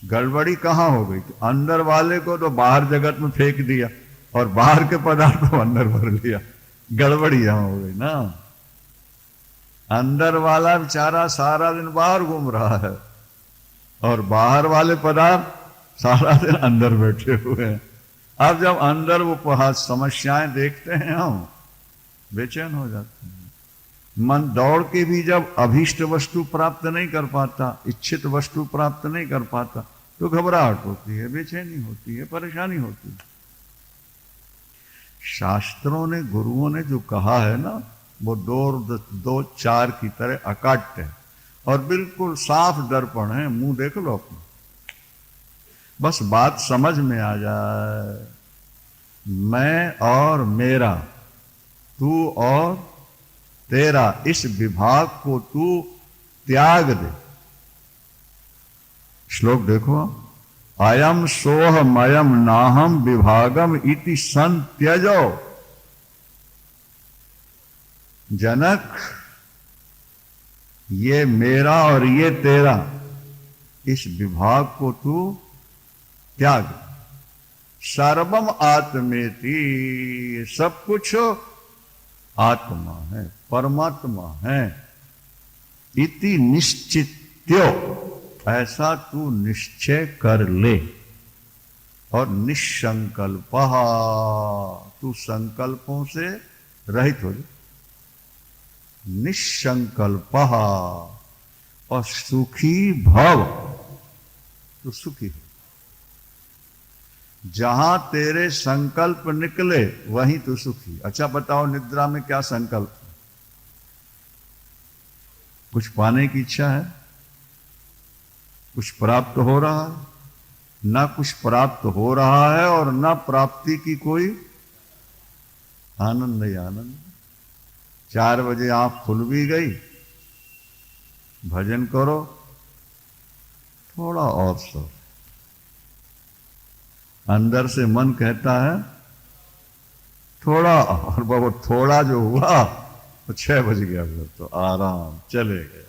गड़बड़ी कहां हो गई? तो अंदर वाले को तो बाहर जगत में फेंक दिया और बाहर के पदार्थ को अंदर भर लिया, गड़बड़ी यहां हो गई ना। अंदर वाला बेचारा सारा दिन बाहर घूम रहा है और बाहर वाले पदार्थ सारा दिन अंदर बैठे हुए हैं। अब जब अंदर वो समस्याएं देखते हैं हम बेचैन हो जाते हैं। मन दौड़ के भी जब अभीष्ट वस्तु प्राप्त नहीं कर पाता, इच्छित वस्तु प्राप्त नहीं कर पाता, तो घबराहट होती है, बेचैनी होती है, परेशानी होती है। शास्त्रों ने, गुरुओं ने जो कहा है ना, वो दो चार की तरह अकाट्य है और बिल्कुल साफ दर्पण है। मुंह देख लो अपना, बस बात समझ में आ जाए। मैं और मेरा, तू और तेरा, इस विभाग को तू त्याग दे। श्लोक देखो, अयम सोहमयम नाहम विभागम इति संत्यजो। जनक, ये मेरा और ये तेरा, इस विभाग को तू त्याग। सर्वम आत्मेति, सब कुछ आत्मा है, परमात्मा है। इति निश्चित्यो, ऐसा तू निश्चय कर ले। और निसंकल्प, तू संकल्पों से रहित हो जा। निसंकल्प और सुखी भव, तू सुखी हो। जहां तेरे संकल्प निकले वहीं तू सुखी। अच्छा बताओ, निद्रा में क्या संकल्प? कुछ पाने की इच्छा है, कुछ प्राप्त हो रहा है? ना कुछ प्राप्त हो रहा है और ना प्राप्ति की कोई आनंद ही आनंद। 4 बजे आंख खुल भी गई, भजन करो, थोड़ा और सो। अंदर से मन कहता है थोड़ा, और बाबा थोड़ा जो हुआ तो 6 बज गया, फिर तो आराम चले गया।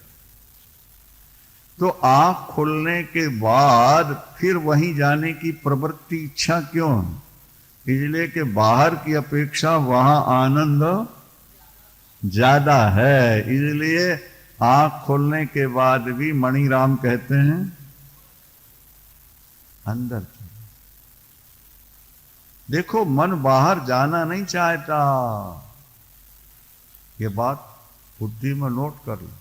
तो आंख खुलने के बाद फिर वहीं जाने की प्रवृत्ति, इच्छा क्यों है? इसलिए कि बाहर की अपेक्षा वहां आनंद ज्यादा है। इसलिए आंख खुलने के बाद भी मणिराम कहते हैं अंदर। देखो, मन बाहर जाना नहीं चाहता, ये बात बुद्धि में नोट कर लो।